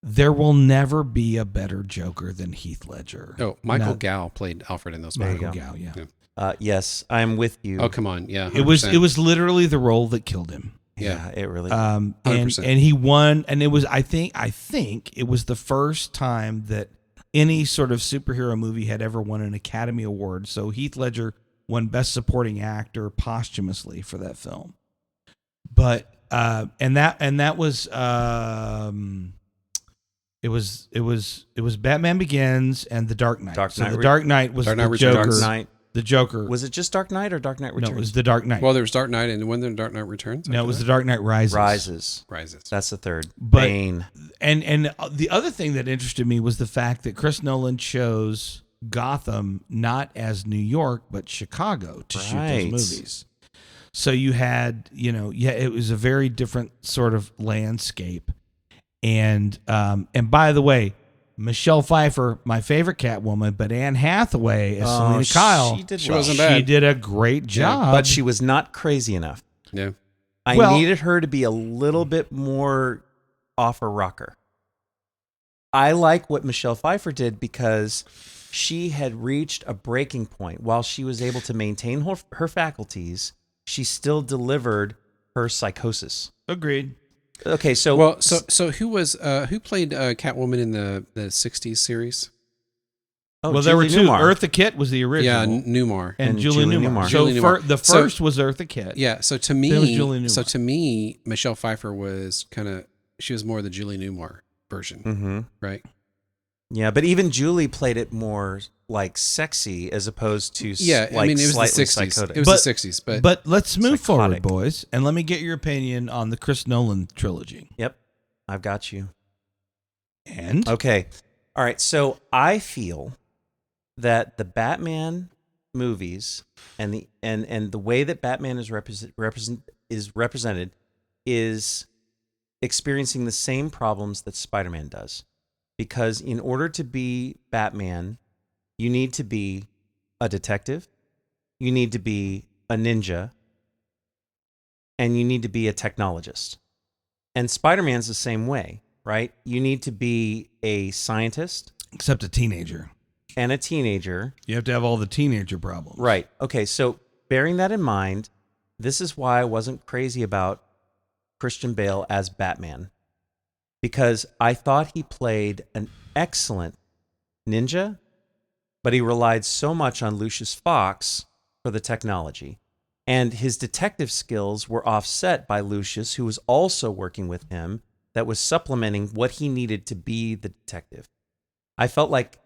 A: there will never be a better Joker than Heath Ledger.
C: Oh, Michael Gow played Alfred in those movies.
A: Michael Gow, yeah.
B: Yes, I'm with you.
C: Oh, come on. Yeah.
A: 100%. It was literally the role that killed him.
B: Yeah, it really.
A: And he won, and it was I think it was the first time that any sort of superhero movie had ever won an Academy Award. So Heath Ledger won Best Supporting Actor posthumously for that film. But and that was it was Batman Begins and The Dark Knight. The Dark Knight was the Joker.
B: Dark Knight.
A: The Joker.
B: Was it just Dark Knight or Dark Knight Returns?
A: No, it was The Dark Knight.
C: Well, there was Dark Knight, and when the Dark Knight Returns?
A: No, it was The Dark Knight Rises.
C: Rises.
B: That's the third.
A: But,
B: Bane.
A: And the other thing that interested me was the fact that Chris Nolan chose Gotham not as New York, but Chicago to shoot those movies. So you had, it was a very different sort of landscape. And by the way, Michelle Pfeiffer, my favorite Catwoman, but Anne Hathaway as Selena Kyle.
C: She wasn't bad.
A: She did a great job.
B: But she was not crazy enough.
C: Yeah.
B: I needed her to be a little bit more off her rocker. I like what Michelle Pfeiffer did because she had reached a breaking point. While she was able to maintain her faculties, she still delivered her psychosis.
A: Agreed.
B: Okay, so
C: so who played Catwoman in the 60s series?
A: Oh, well, there were two. Eartha Kitt was the original.
C: Yeah, Newmar
A: and Julie Newmar. So the first was Eartha Kitt.
C: Yeah, so to me, Michelle Pfeiffer was she was more the Julie Newmar version, right?
B: Yeah, but even Julie played it more like sexy as opposed to
C: it was the 60s.
B: Psychotic.
C: It was the 60s,
A: but let's move forward, boys, and let me get your opinion on the Chris Nolan trilogy.
B: Yep, I've got you.
A: And
B: okay, all right. So I feel that the Batman movies and the way that Batman is represented is experiencing the same problems that Spider-Man does. Because in order to be Batman, you need to be a detective, you need to be a ninja, and you need to be a technologist. And Spider-Man's the same way, right? You need to be a scientist.
A: Except a teenager.
B: And a teenager.
A: You have to have all the teenager problems.
B: Right. Okay, so bearing that in mind, this is why I wasn't crazy about Christian Bale as Batman. Because I thought he played an excellent ninja, but he relied so much on Lucius Fox for the technology. And his detective skills were offset by Lucius, who was also working with him, that was supplementing what he needed to be the detective. I felt like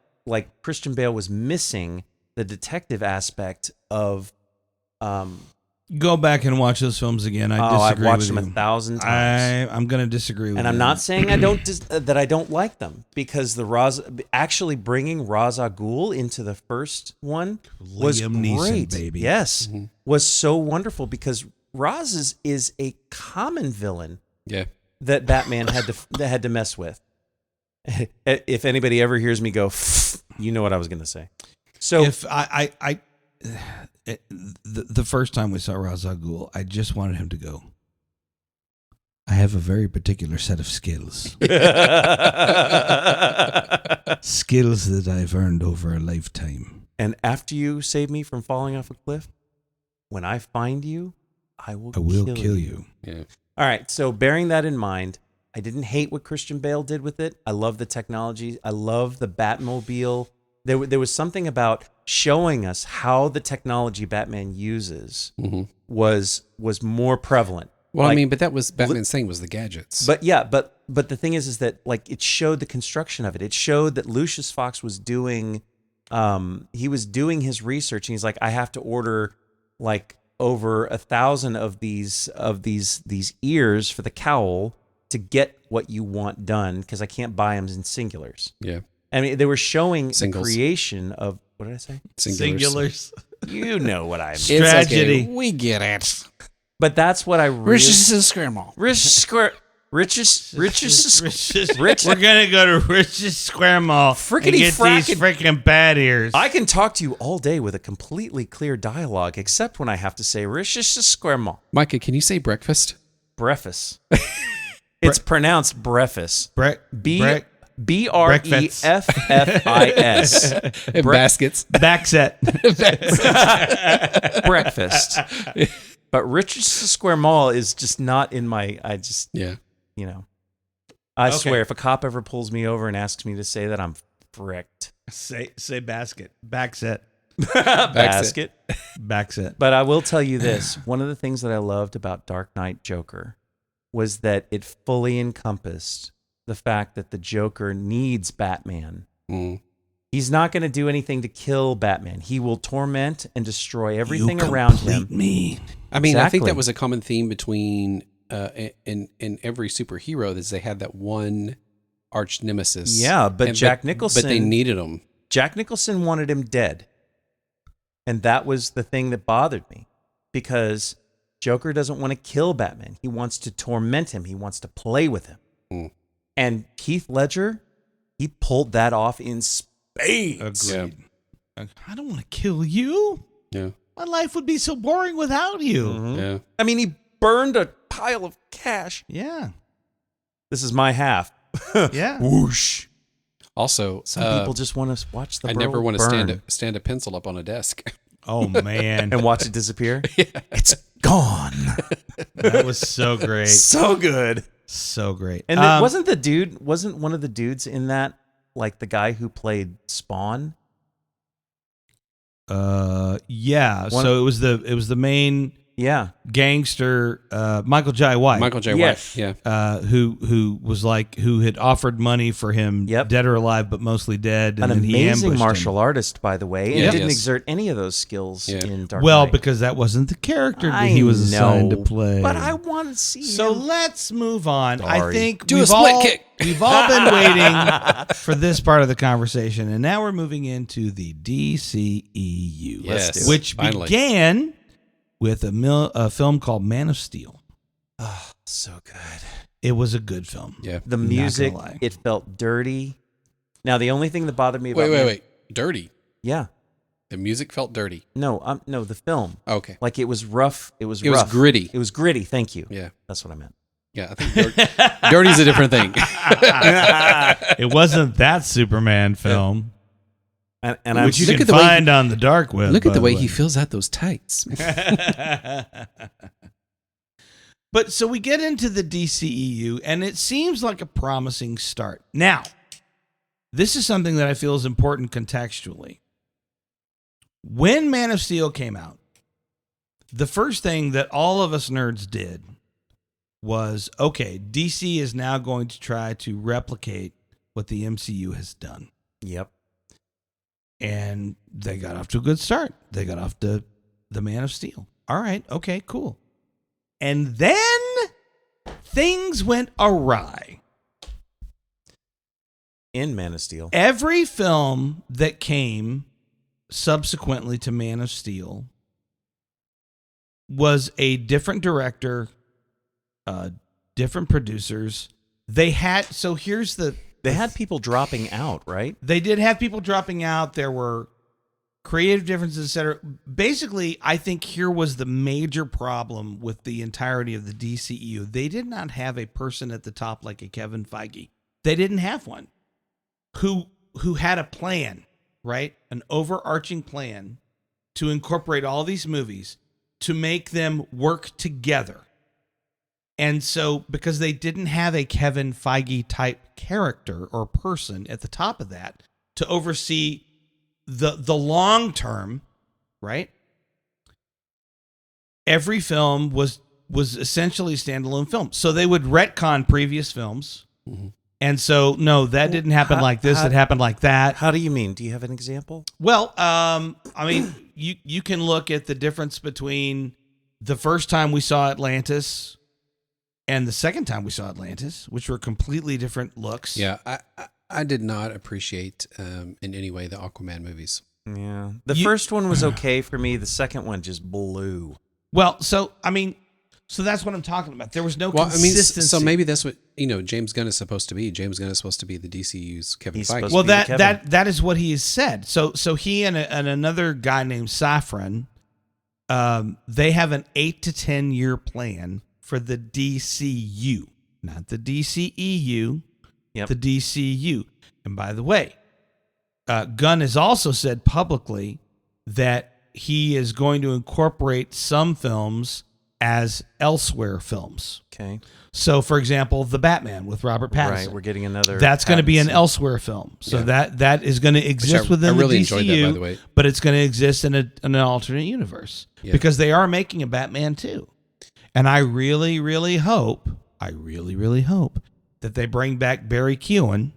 B: Christian Bale was missing the detective aspect of...
A: Go back and watch those films again. I disagree
B: I've watched
A: with
B: them
A: you.
B: 1,000 times.
A: I'm going to disagree with you.
B: And I'm not saying that I don't like them, because actually bringing Ra's al Ghul into the first one was
A: Liam Neeson,
B: great.
A: baby.
B: Yes, was so wonderful, because Ra's is a common villain.
C: Yeah,
B: that Batman had to mess with. If anybody ever hears me go, you know what I was going to say. So
A: if the first time we saw Ra's al Ghul, I just wanted him to go, I have a very particular set of skills. Skills that I've earned over a lifetime.
B: And after you save me from falling off a cliff, when I find you, I will kill you.
C: Yeah.
B: All right, so bearing that in mind, I didn't hate what Christian Bale did with it. I love the technology. I love the Batmobile. There was something about showing us how the technology Batman uses was more prevalent.
C: Well, I mean, but that was Batman's thing, was the gadgets.
B: But the thing is that like it showed the construction of it. It showed that Lucius Fox was doing his research, and he's like, I have to order like over 1,000 of these ears for the cowl to get what you want done, because I can't buy them in singulars.
C: Yeah.
B: I mean, they were showing
C: Singles.
B: the creation of, what did I say?
A: Singulars.
B: You know what I mean.
A: Tragedy.
C: Okay. We get it.
B: But that's what I really...
C: Richest Scramble.
B: Richest.
A: We're gonna go to Rich's Square Mall and get these freaking bat ears.
B: I can talk to you all day with a completely clear dialogue, except when I have to say Rich's Square Mall.
C: Micah, can you say breakfast?
B: Breakfast. It's pronounced breakfast.
A: Breffiss.
C: Baskets.
A: Backset.
B: Breakfast. But Richardson Square Mall is just not in my. I swear, if a cop ever pulls me over and asks me to say that, I'm fricked.
A: Say basket. Backset.
B: Basket.
A: Backset.
B: But I will tell you this. One of the things that I loved about Dark Knight Joker was that it fully encompassed the fact that the Joker needs Batman.
C: Mm.
B: He's not going to do anything to kill Batman. He will torment and destroy everything around him.
A: Me.
C: I mean,
B: Exactly.
C: I think that was a common theme between in every superhero is they had that one arch nemesis.
B: Yeah, but Jack Nicholson.
C: But they needed him.
B: Jack Nicholson wanted him dead. And that was the thing that bothered me. Because Joker doesn't want to kill Batman. He wants to torment him. He wants to play with him.
C: Mm.
B: And Heath Ledger, he pulled that off in spades.
A: Agreed. Yeah. I don't want to kill you.
C: Yeah.
A: My life would be so boring without you.
B: Mm-hmm.
C: Yeah.
B: I mean, he burned a pile of cash.
A: Yeah.
B: This is my half.
A: Yeah.
B: Whoosh.
C: Also,
B: Some people just want to watch the
C: I never want to stand a pencil up on a desk.
A: Oh, man.
B: and watch it disappear.
C: It's
B: Gone.
A: That was so great.
B: So good.
A: So great.
B: And wasn't one of the dudes in that like the guy who played Spawn?
A: Yeah. So it was the main gangster, Michael Jai White.
C: Michael J.
B: Yes.
C: White. Yeah.
A: Who had offered money for him, dead or alive, but mostly dead. And
B: An
A: then he
B: amazing
A: ambushed
B: martial
A: him.
B: artist, by the way, and
C: Yeah.
B: didn't
C: Yes.
B: exert any of those skills in Dark
A: Well,
B: Knight.
A: because that wasn't the character that
B: I
A: he was assigned to
B: know,
A: play.
B: But I want to see
A: So
B: him.
A: let's move on. I
B: Sorry.
A: think
C: Do a split kick.
A: We've all been waiting for this part of the conversation, and now we're moving into the DCEU,
C: Yes,
A: which
C: finally.
A: began with a film called Man of Steel.
B: Oh, so good.
A: It was a good film.
C: Yeah.
B: The
A: Not
B: music,
A: gonna lie.
B: it felt dirty. Now, the only thing that bothered me about
C: Wait. Dirty.
B: Yeah.
C: The music felt dirty.
B: No, the film.
C: Okay.
B: Like it was rough. It was
C: was
B: rough.
C: gritty.
B: It was gritty. Thank you.
C: Yeah.
B: That's what I meant.
C: Yeah. I think dirty's a different thing.
A: It wasn't that Superman film,
B: And I'm
A: which you
C: Look
A: can
C: at the way
A: find on the dark web.
C: Look at
A: by
C: the way
A: way.
C: he fills out those tights.
A: But so we get into the DCEU, and it seems like a promising start. Now, this is something that I feel is important contextually. When Man of Steel came out, the first thing that all of us nerds did was, okay, DC is now going to try to replicate what the MCU has done.
B: Yep.
A: And they got off to a good start. They got off to the Man of Steel. All right, okay, cool. And then things went awry.
B: In Man of Steel.
A: Every film that came subsequently to Man of Steel was a different director, different producers. They had
B: people dropping out, right?
A: They did have people dropping out. There were creative differences, etc. Basically, I think here was the major problem with the entirety of the DCEU. They did not have a person at the top like a Kevin Feige. They didn't have one who had a plan, right? An overarching plan to incorporate all these movies to make them work together. And so, because they didn't have a Kevin Feige type character or person at the top of that to oversee the long term, right? Every film was essentially a standalone film. So they would retcon previous films.
C: Mm-hmm.
A: And so, no, that didn't happen like this. It happened like that.
B: How do you mean? Do you have an example?
A: Well, I mean, you can look at the difference between the first time we saw Atlantis and the second time we saw Atlantis, which were completely different looks.
C: Yeah, I did not appreciate in any way the Aquaman movies.
B: Yeah. The first one was okay for me. The second one just blew.
A: Well, so that's what I'm talking about. There was no consistency.
C: So maybe that's what James Gunn is supposed to be. James Gunn is supposed to be the DCU's Kevin
B: He's
C: Feige.
B: supposed
A: well,
B: to be
A: that is what he has said. So he and another guy named Safran, they have an 8 to 10 year plan for the DCU. not the DCEU,
B: Yep.
A: the DCU. And by the way, Gunn has also said publicly that he is going to incorporate some films as elsewhere films.
B: Okay.
A: So, for example, The Batman with Robert Pattinson.
B: Right. We're getting another.
A: That's going to be an
B: Pattinson.
A: elsewhere film. So that is going to exist within
C: I really
A: the DCU,
C: enjoyed that, by the way.
A: but it's going to exist in an alternate universe because they are making a Batman too. And I really, really hope that they bring back Barry Keoghan,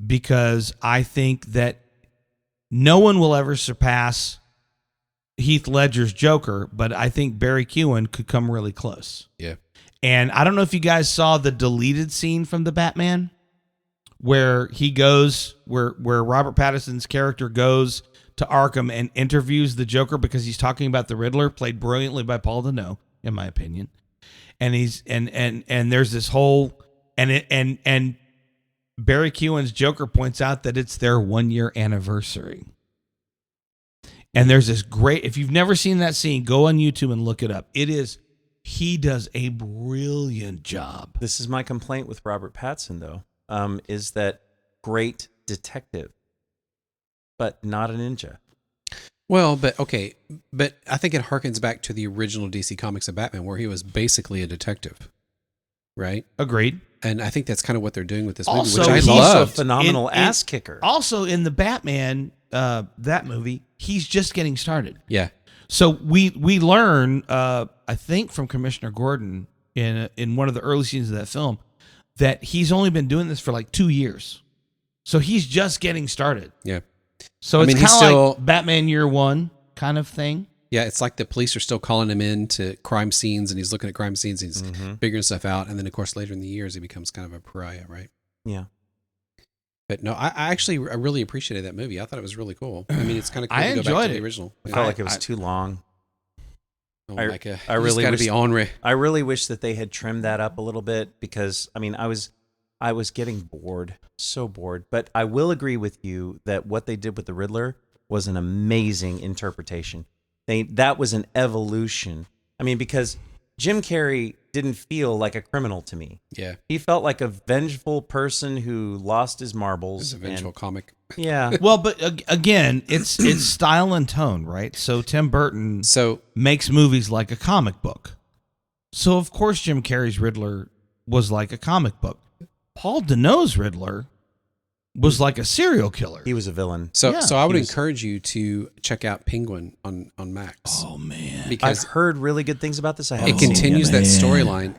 A: because I think that no one will ever surpass Heath Ledger's Joker, but I think Barry Keoghan could come really close.
C: Yeah.
A: And I don't know if you guys saw the deleted scene from The Batman where he goes, where Robert Pattinson's character goes to Arkham and interviews the Joker because he's talking about the Riddler, played brilliantly by Paul Dano, in my opinion. And he's and there's this whole and Barry Keoghan's Joker points out that it's their 1-year anniversary. And there's this great, if you've never seen that scene, go on YouTube and look it up. He does a brilliant job.
B: This is my complaint with Robert Pattinson, though, is that great detective, but not a ninja.
C: Well, but I think it harkens back to the original DC Comics of Batman, where he was basically a detective, right?
A: Agreed.
C: And I think that's kind of what they're doing with this movie,
A: Also,
C: which I
B: He's also a
C: loved.
B: phenomenal ass kicker.
A: Also, in the Batman, that movie, he's just getting started.
C: Yeah.
A: So we learn, I think, from Commissioner Gordon in one of the early scenes of that film, that he's only been doing this for like 2 years. So he's just getting started.
C: Yeah.
A: So
C: I
A: it's
C: mean, he's
A: kind of
C: still-
A: like Batman Year One kind of thing.
C: Yeah, it's like the police are still calling him in to crime scenes, and he's looking at crime scenes, and he's figuring stuff out. And then, of course, later in the years, he becomes kind of a pariah, right?
B: Yeah.
C: But no, I really appreciated that movie. I thought it was really cool. I mean, it's kind of cool
A: I
C: to go back
A: enjoyed
C: to the
A: it.
C: original.
B: I felt like it was too long.
C: Oh,
B: I really
C: got to
B: wish-
C: be Henri.
B: I really wish that they had trimmed that up a little bit, because I mean, I was getting bored, so bored. But I will agree with you that what they did with the Riddler was an amazing interpretation. That was an evolution. I mean, because Jim Carrey didn't feel like a criminal to me.
C: Yeah,
B: He felt like a vengeful person who lost his marbles.
C: it's a vengeful comic.
B: Yeah.
A: Well, but again, it's style and tone, right? So Tim Burton makes movies like a comic book. So of course Jim Carrey's Riddler was like a comic book. Paul Dano's Riddler was like a serial killer.
B: He was a villain.
C: So I would
B: he was-
C: encourage you to check out Penguin on Max.
A: Oh man.
C: Because
B: I've heard really good things about this. I
C: it
B: haven't seen
C: continues
B: it
C: that
B: yet.
C: storyline,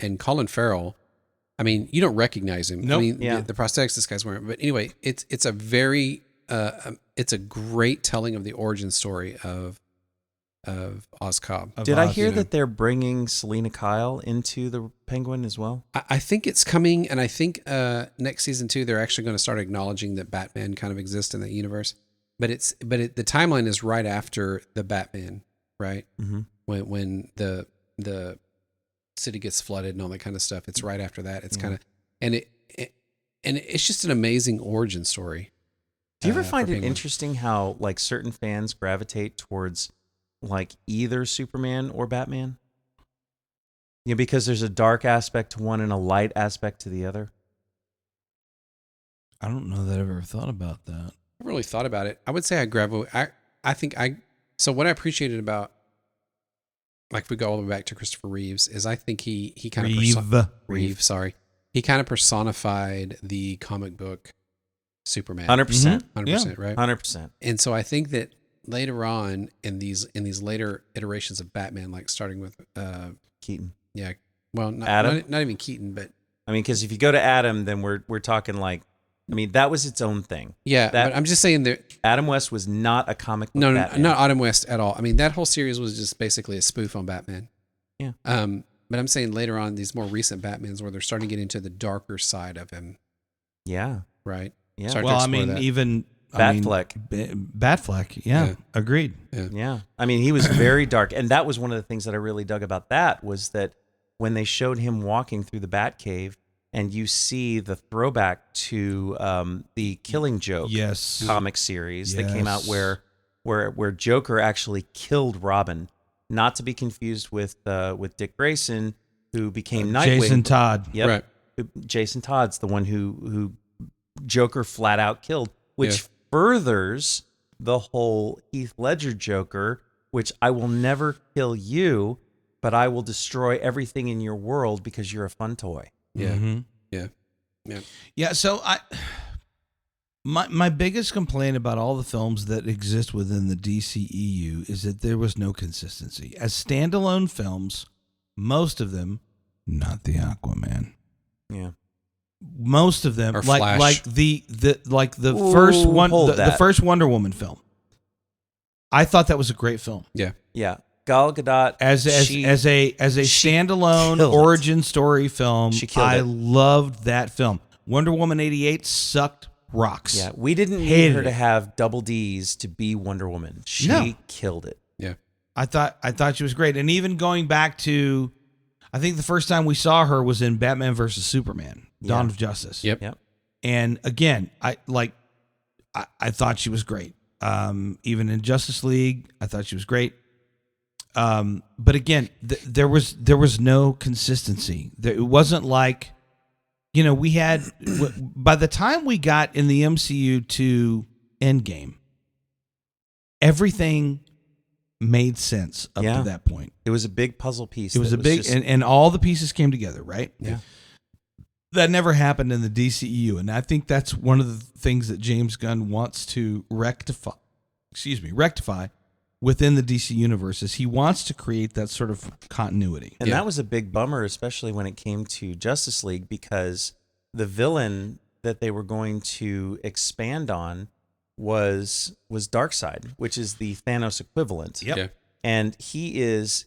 C: and Colin Farrell. I mean, you don't recognize him.
A: Nope.
C: I mean,
B: Yeah.
C: the prosthetics this guy's wearing. But anyway, it's a very it's a great telling of the origin story of Oz Cobb.
B: Did I hear that they're bringing Selena Kyle into the Penguin as well?
C: I think it's coming, and I think next season 2 they're actually going to start acknowledging that Batman kind of exists in that universe. But the timeline is right after the Batman, right?
B: Mm-hmm.
C: When the city gets flooded and all that kind of stuff. It's right after that. It's kind of and it's just an amazing origin story.
B: Do you ever find
C: for
B: it
C: Penguin.
B: interesting how like certain fans gravitate towards like either Superman or Batman? Yeah, because there's a dark aspect to one and a light aspect to the other.
A: I don't know that I've ever thought about that.
C: I really thought about it. I would say so what I appreciated about, like, if we go all the way back to Christopher Reeves, is I think he kind of Reeve, sorry. He kind of personified the comic book Superman.
B: 100%.
C: 100%, right?
B: 100%.
C: And so I think that later on in these later iterations of Batman, like starting with
B: Keaton.
C: yeah, well,
B: Adam?
C: not even Keaton, but
B: I mean, because if you go to Adam, then we're talking like, I mean, that was its own thing.
C: yeah, but I'm just saying that
B: Adam West was not a comic book
C: no,
B: Batman.
C: not Adam West at all. I mean, that whole series was just basically a spoof on Batman.
B: Yeah.
C: But I'm saying later on, these more recent Batmans where they're starting to get into the darker side of him,
B: Yeah.
C: right?
B: Yeah.
C: Starting to
A: Well, I
C: explore
A: mean,
C: that.
A: even
B: Batfleck.
A: Batfleck, yeah,
C: Yeah.
A: agreed.
B: Yeah. I mean, he was very dark. And that was one of the things that I really dug about that was that when they showed him walking through the Batcave and you see the throwback to the Killing Joke
A: Yes.
B: comic series that came out
A: Yes.
B: where Joker actually killed Robin, not to be confused with Dick Grayson, who became Nightwing.
A: Jason Todd.
B: Yep.
C: Right.
B: Jason Todd's the one who Joker flat out killed, which furthers the whole Heath Ledger Joker, which I will never kill you, but I will destroy everything in your world because you're a fun toy.
C: Yeah.
A: Mm-hmm. Yeah. So my biggest complaint about all the films that exist within the DCEU is that there was no consistency. As standalone films, most of them, not the Aquaman.
B: Yeah.
A: Most of them,
C: Or
A: like
C: Flash.
A: the
B: Ooh,
A: first one,
B: hold
A: the
B: that.
A: first Wonder Woman film. I thought that was a great film.
C: Yeah.
B: Yeah. Gal Gadot
A: As a
B: she
A: standalone
B: killed it.
A: origin story film,
B: She killed
A: I
B: it.
A: loved that film. Wonder Woman 88 sucked rocks.
B: Yeah, we didn't need
A: Hated
B: her
A: it.
B: to have double D's to be Wonder Woman. She
A: No.
B: killed it.
C: Yeah.
A: I thought she was great. And even going back to, I think the first time we saw her was in Batman versus Superman, Dawn of Justice.
C: Yep.
A: And again, I thought she was great. Even in Justice League, I thought she was great. But again, there was no consistency. It wasn't like, we had, by the time we got in the MCU to Endgame, everything made sense up
B: Yeah.
A: to that point.
B: It was a big puzzle piece.
A: It was
B: that
A: a big,
B: just-
A: and all the pieces came together, right?
C: Yeah.
A: That never happened in the DCEU. And I think that's one of the things that James Gunn wants to rectify within the DC universe, is he wants to create that sort of continuity.
B: And that was a big bummer, especially when it came to Justice League, because the villain that they were going to expand on was Darkseid, which is the Thanos equivalent.
A: Yep.
C: Yeah.
B: And he is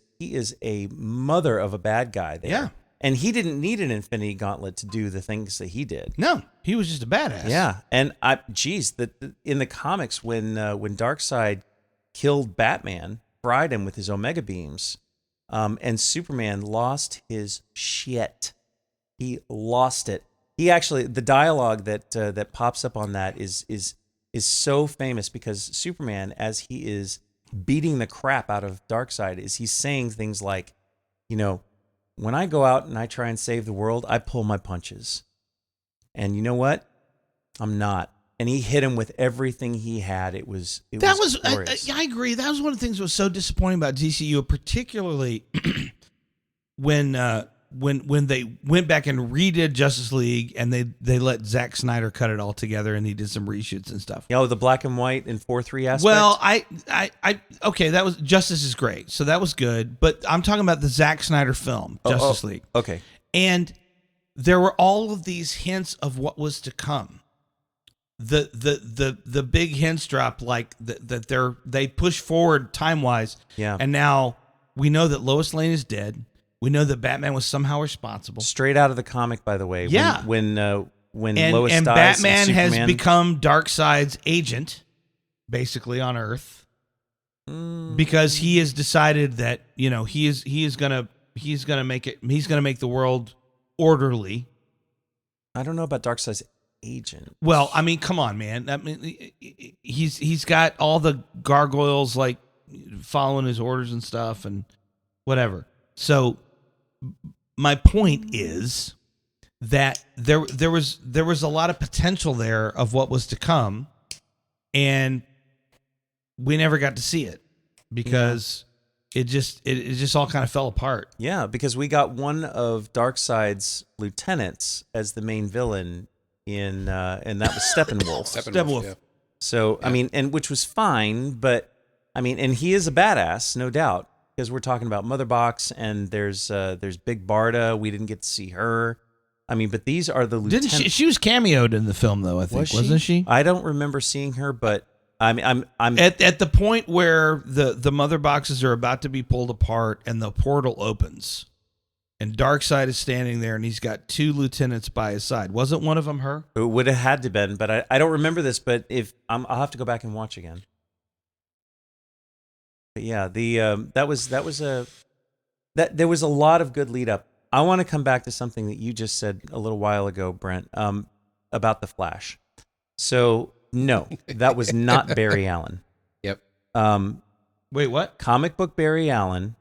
B: a mother of a bad guy there.
A: Yeah.
B: And he didn't need an Infinity Gauntlet to do the things that he did.
A: No, he was just a badass.
B: Yeah, and in the comics, when Darkseid killed Batman, fried him with his Omega beams, and Superman lost his shit. He lost it. He actually, the dialogue that pops up on that is so famous, because Superman, as he is beating the crap out of Darkseid, he's saying things like, when I go out and I try and save the world, I pull my punches. And you know what? I'm not. And he hit him with everything he had. It was glorious.
A: I agree. That was one of the things that was so disappointing about DCU, particularly when they went back and redid Justice League, and they let Zack Snyder cut it all together, and he did some reshoots and stuff.
B: The black and white and 4:3 aspect.
A: Well, okay, that was Justice is great, so that was good. But I'm talking about the Zack Snyder film, Justice League.
B: Okay.
A: And there were all of these hints of what was to come. The big hints drop, like that they push forward time wise.
B: Yeah.
A: And now we know that Lois Lane is dead. We know that Batman was somehow responsible.
B: Straight out of the comic, by the way.
A: Yeah.
B: When
A: And
B: Lois dies,
A: Batman
B: and
A: has
B: Superman,
A: become Darkseid's agent, basically on Earth, because he has decided that he is gonna make it. He's gonna make the world orderly.
B: I don't know about Darkseid's agent.
A: Well, I mean, come on, man. I mean, he's got all the gargoyles like following his orders and stuff and whatever. So my point is that there was a lot of potential there of what was to come, and we never got to see it because it just all kind of fell apart.
B: Yeah, because we got one of Darkseid's lieutenants as the main villain and that was Steppenwolf.
A: Steppenwolf.
C: Yeah.
B: So I mean, and which was fine, but I mean, and he is a badass, no doubt, because we're talking about Mother Box, and there's Big Barda. We didn't get to see her. I mean, but these are the lieutenants.
A: Didn't she was cameoed in the film though? I think wasn't she?
B: I don't remember seeing her, but I'm
A: At the point where the mother boxes are about to be pulled apart and the portal opens, and Darkseid is standing there, and he's got two lieutenants by his side. Wasn't one of them her?
B: It would have had to been, but I don't remember this. But I'll have to go back and watch again. But yeah, there was a lot of good lead up. I want to come back to something that you just said a little while ago, Brent, about the Flash. So no, that was not Barry Allen.
C: Yep.
A: Wait, what?
B: Comic book Barry Allen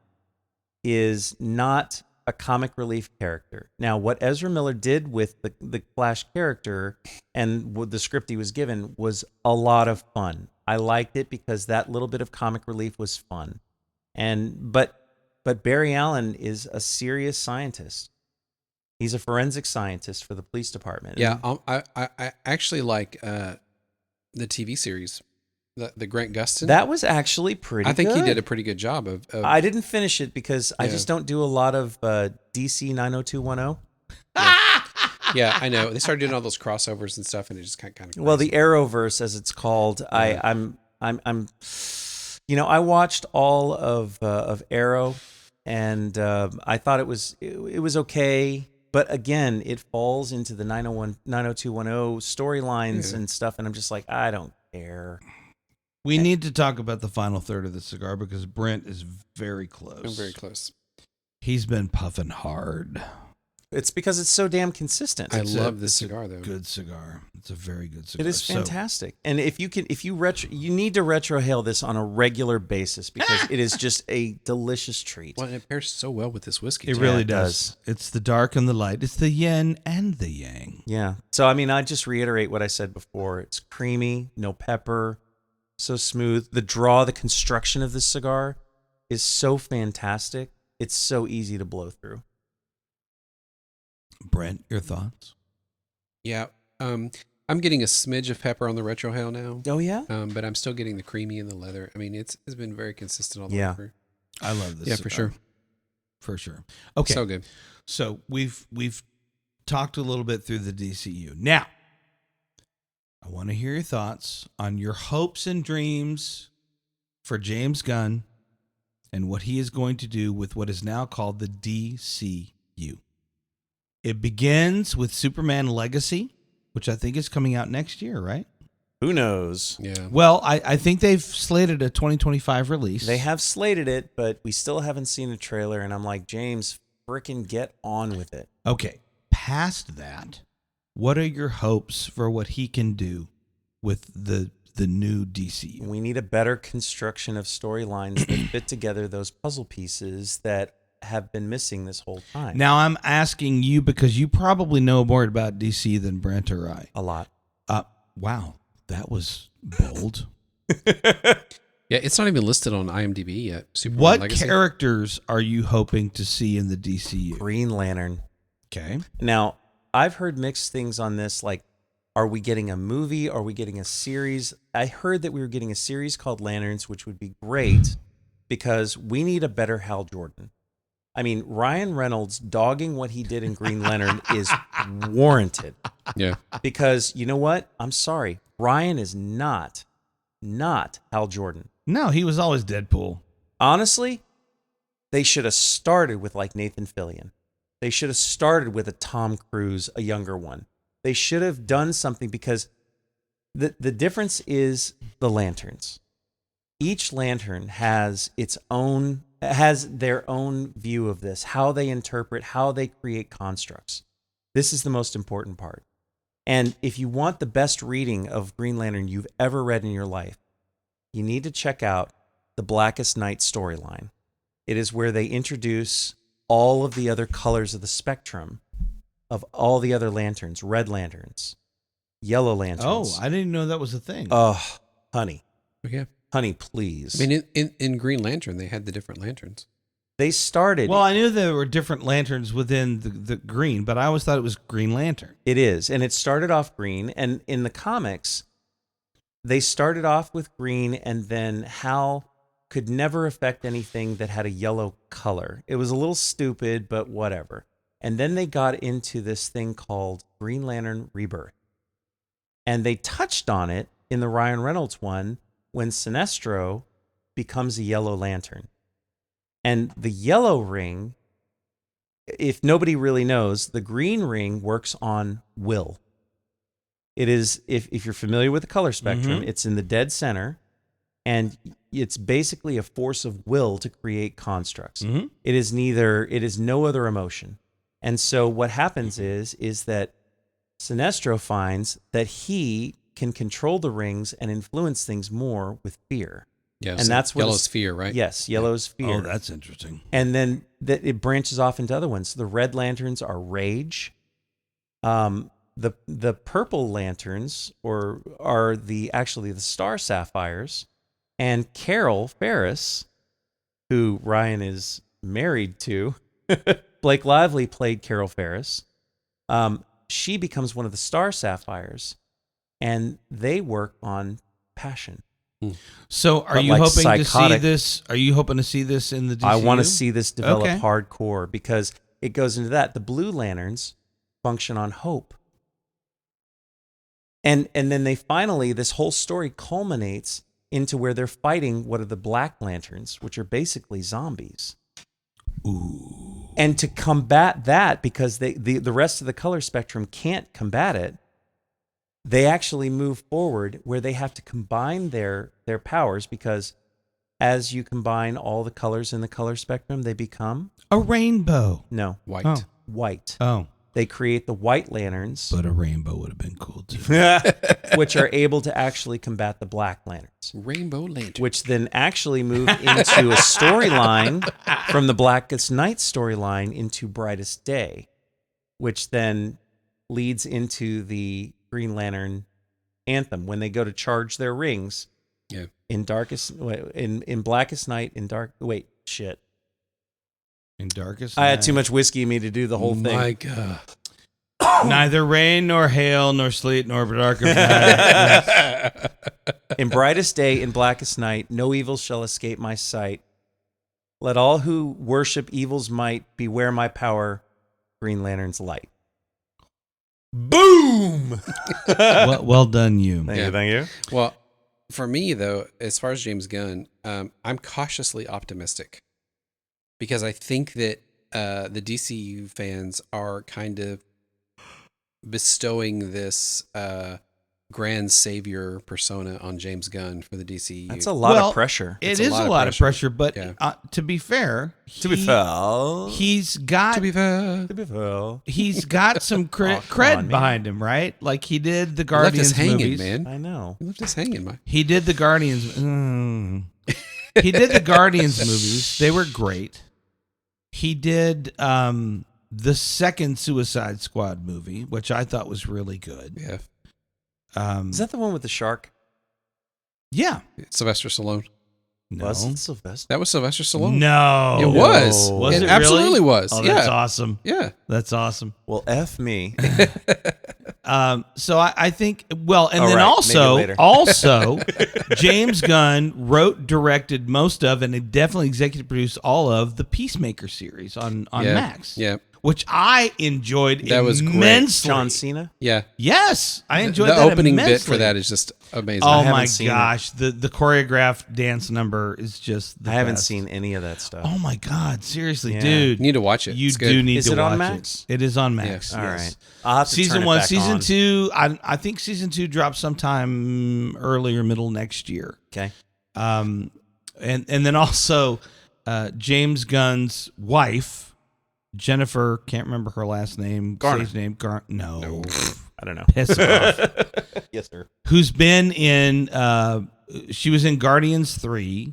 B: is not a comic relief character. Now, what Ezra Miller did with the Flash character and with the script he was given was a lot of fun. I liked it because that little bit of comic relief was fun. But Barry Allen is a serious scientist. He's a forensic scientist for the police department.
C: Yeah, I actually like the TV series, the Grant Gustin.
B: That was actually pretty good.
C: I think he did a pretty good job of
B: I didn't finish it because I just don't do a lot of DC 90210.
C: Yeah, I know. They started doing all those crossovers and stuff, and it just kind of.
B: Well, the Arrowverse, as it's called,
C: Yeah.
B: I'm, I watched all of Arrow, and I thought it was okay, but again, it falls into the 90210 storylines and stuff, and I'm just like, I don't care.
A: We need to talk about the final third of the cigar because Brent is very close.
C: I'm very close.
A: He's been puffing hard.
B: It's because it's so damn consistent.
C: I love this cigar, though.
A: Good cigar. It's a very good cigar.
B: It is fantastic. And if you need to retrohale this on a regular basis because it is just a delicious treat.
C: Well, and it pairs so well with this whiskey.
A: It
C: too.
A: really does. It's the dark and the light. It's the yin and the yang.
B: Yeah. So, I mean, I just reiterate what I said before. It's creamy, no pepper, so smooth. The construction of this cigar is so fantastic. It's so easy to blow through.
A: Brent, your thoughts?
C: Yeah. I'm getting a smidge of pepper on the retrohale now.
B: Oh, yeah?
C: But I'm still getting the creamy and the leather. I mean, it's been very consistent all the way through.
A: I love this.
C: Yeah,
A: cigar.
C: for sure.
A: For sure. Okay.
C: So good.
A: So we've talked a little bit through the DCU. Now, I want to hear your thoughts on your hopes and dreams for James Gunn and what he is going to do with what is now called the DCU. It begins with Superman Legacy, which I think is coming out next year, right?
B: Who knows?
C: Yeah.
A: Well, I think they've slated a 2025 release.
B: They have slated it, but we still haven't seen a trailer. And I'm like, James, frickin' get on with it.
A: Okay. Past that, what are your hopes for what he can do with the new DCU?
B: We need a better construction of storylines that fit together those puzzle pieces that have been missing this whole time.
A: Now, I'm asking you because you probably know more about DC than Brent or I.
B: A lot.
A: Wow. That was bold.
C: Yeah, it's not even listed on IMDb yet. Superman
A: What
C: Legacy.
A: characters are you hoping to see in the DCU?
B: Green Lantern.
A: Okay.
B: Now, I've heard mixed things on this, like, are we getting a movie? Are we getting a series? I heard that we were getting a series called Lanterns, which would be great because we need a better Hal Jordan. I mean, Ryan Reynolds dogging what he did in Green Lantern is warranted.
C: Yeah.
B: Because you know what? I'm sorry. Ryan is not Hal Jordan.
A: No, he was always Deadpool.
B: Honestly, they should have started with like Nathan Fillion. They should have started with a Tom Cruise, a younger one. They should have done something because the difference is the lanterns. Each lantern has their own view of this, how they interpret, how they create constructs. This is the most important part. And if you want the best reading of Green Lantern you've ever read in your life, you need to check out the Blackest Night storyline. It is where they introduce all of the other colors of the spectrum of all the other lanterns, red lanterns, yellow lanterns.
A: Oh, I didn't know that was a thing.
B: Oh, honey.
C: Okay.
B: Honey, please.
C: I mean, in Green Lantern, they had the different lanterns.
B: They started.
A: Well, I knew there were different lanterns within the green, but I always thought it was Green Lantern.
B: It is. And it started off green. And in the comics, they started off with green, and then Hal could never affect anything that had a yellow color. It was a little stupid, but whatever. And then they got into this thing called Green Lantern Rebirth. And they touched on it in the Ryan Reynolds one when Sinestro becomes a yellow lantern. And the yellow ring, if nobody really knows, the green ring works on will. It is, if you're familiar with the color spectrum, it's in the dead center, and it's basically a force of will to create constructs.
A: Mm-hmm.
B: It is no other emotion. And so what happens is that Sinestro finds that he can control the rings and influence things more with fear.
C: Yeah,
B: and
C: so
B: that's where
C: Yellow Sphere, right?
B: Yes, Yellow Sphere.
A: Oh, that's interesting.
B: And then it branches off into other ones. The red lanterns are Rage. The purple lanterns are actually the Star Sapphires, and Carol Ferris, who Ryan is married to. Blake Lively played Carol Ferris. She becomes one of the Star Sapphires, and they work on Passion.
A: So, are you hoping to see this? Are you hoping to see this in the DCU?
B: I want to see this develop hardcore because it goes into that. The blue lanterns function on hope. And then they finally, this whole story culminates into where they're fighting what are the black lanterns, which are basically zombies.
A: Ooh.
B: And to combat that, because the rest of the color spectrum can't combat it, they actually move forward where they have to combine their powers, because as you combine all the colors in the color spectrum, they become
A: A rainbow.
B: no
C: White.
A: Oh.
B: white.
A: Oh,
B: They create the white lanterns,
A: but a rainbow would have been cool too.
B: which are able to actually combat the black lanterns,
C: Rainbow Lantern.
B: which then actually move into a storyline from the Blackest Night storyline into Brightest Day, which then leads into the Green Lantern anthem when they go to charge their rings.
C: Yeah.
B: In Blackest Night, in dark. Wait, shit.
A: In darkest
B: I had
A: night.
B: too much whiskey in me to do the whole thing.
C: My God.
A: Neither rain nor hail nor sleet nor dark of night.
B: In Brightest Day, in Blackest Night, no evil shall escape my sight. Let all who worship evil's might beware my power, Green Lantern's light. Boom!
A: well done, you.
B: Thank you.
C: Well, for me, though, as far as James Gunn, I'm cautiously optimistic because I think that the DCU fans are kind of bestowing this grand savior persona on James Gunn for the DCU.
B: That's a lot of pressure.
A: It is a lot of pressure, but
C: Yeah.
A: to be fair,
B: To be fair.
A: he's got he's got some cred
B: on,
A: behind him, right? Like he did the
C: He left
A: Guardians
C: us hanging,
A: movies.
C: man.
B: I know.
C: He left us hanging, man.
A: He did the Guardians. He did the Guardians movies. They were great. He did the second Suicide Squad movie, which I thought was really good.
C: Yeah.
B: Is that the one with the shark?
A: Yeah.
C: Sylvester Stallone.
A: No.
B: Was it Sylvester?
C: That was Sylvester Stallone.
A: No.
C: It was.
A: Was
C: it
A: it
C: absolutely
A: really?
C: was.
A: Oh,
C: yeah.
A: that's awesome.
C: Yeah.
A: That's awesome.
B: Well, F me.
A: So I think, well, and
B: All
A: then
B: right, maybe later.
A: also, James Gunn wrote, directed most of, and he definitely executive produced all of the Peacemaker series on
C: Yeah.
A: Max.
C: Yeah.
A: Which I enjoyed
C: That was great.
A: immensely.
B: John Cena?
C: Yeah.
A: Yes, I enjoyed
C: the
A: that
C: opening
A: immensely.
C: bit for that is just amazing.
A: Oh
B: haven't
A: my
B: seen it.
A: gosh, the choreographed dance number is just the
B: I haven't
A: best.
B: seen any of that stuff.
A: Oh my god, seriously,
B: Yeah.
A: dude.
C: You need to watch it.
A: You
C: It's good.
A: do need
B: Is
A: to
B: it
A: watch
B: on Max?
A: it. It is on Max.
C: Yeah.
B: All
A: yes.
B: right. I'll have to
A: Season
B: turn it
A: 1,
B: back
A: season
B: on.
A: 2. I think season 2 drops sometime early or middle next year.
B: Okay.
A: And then also James Gunn's wife, Jennifer, can't remember her last name.
B: Garner.
A: Stage name. No.
B: I don't know.
A: Piss it off.
B: Yes, sir.
A: Who's been in? She was in Guardians 3,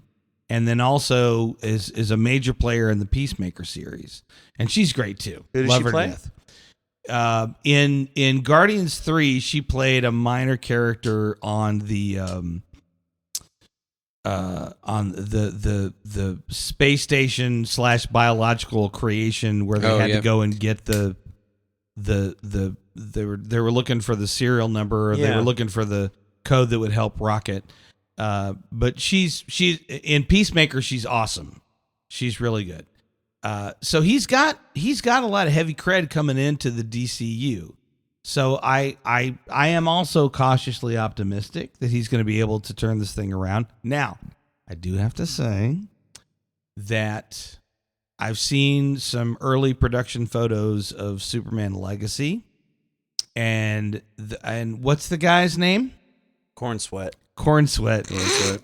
A: and then also is a major player in the Peacemaker series, and she's great too.
B: Who does
A: Love
B: she
A: her to
B: play?
A: death. In Guardians 3, she played a minor character on the space station / biological creation where they had to go and get they were looking for the serial number, or they
B: Yeah.
A: were looking for the code that would help Rocket. But she's in Peacemaker. She's awesome. She's really good. So he's got a lot of heavy cred coming into the DCU. So I am also cautiously optimistic that he's going to be able to turn this thing around. Now, I do have to say that I've seen some early production photos of Superman Legacy, and what's the guy's name?
B: Corn Sweat.
A: Corn Sweat.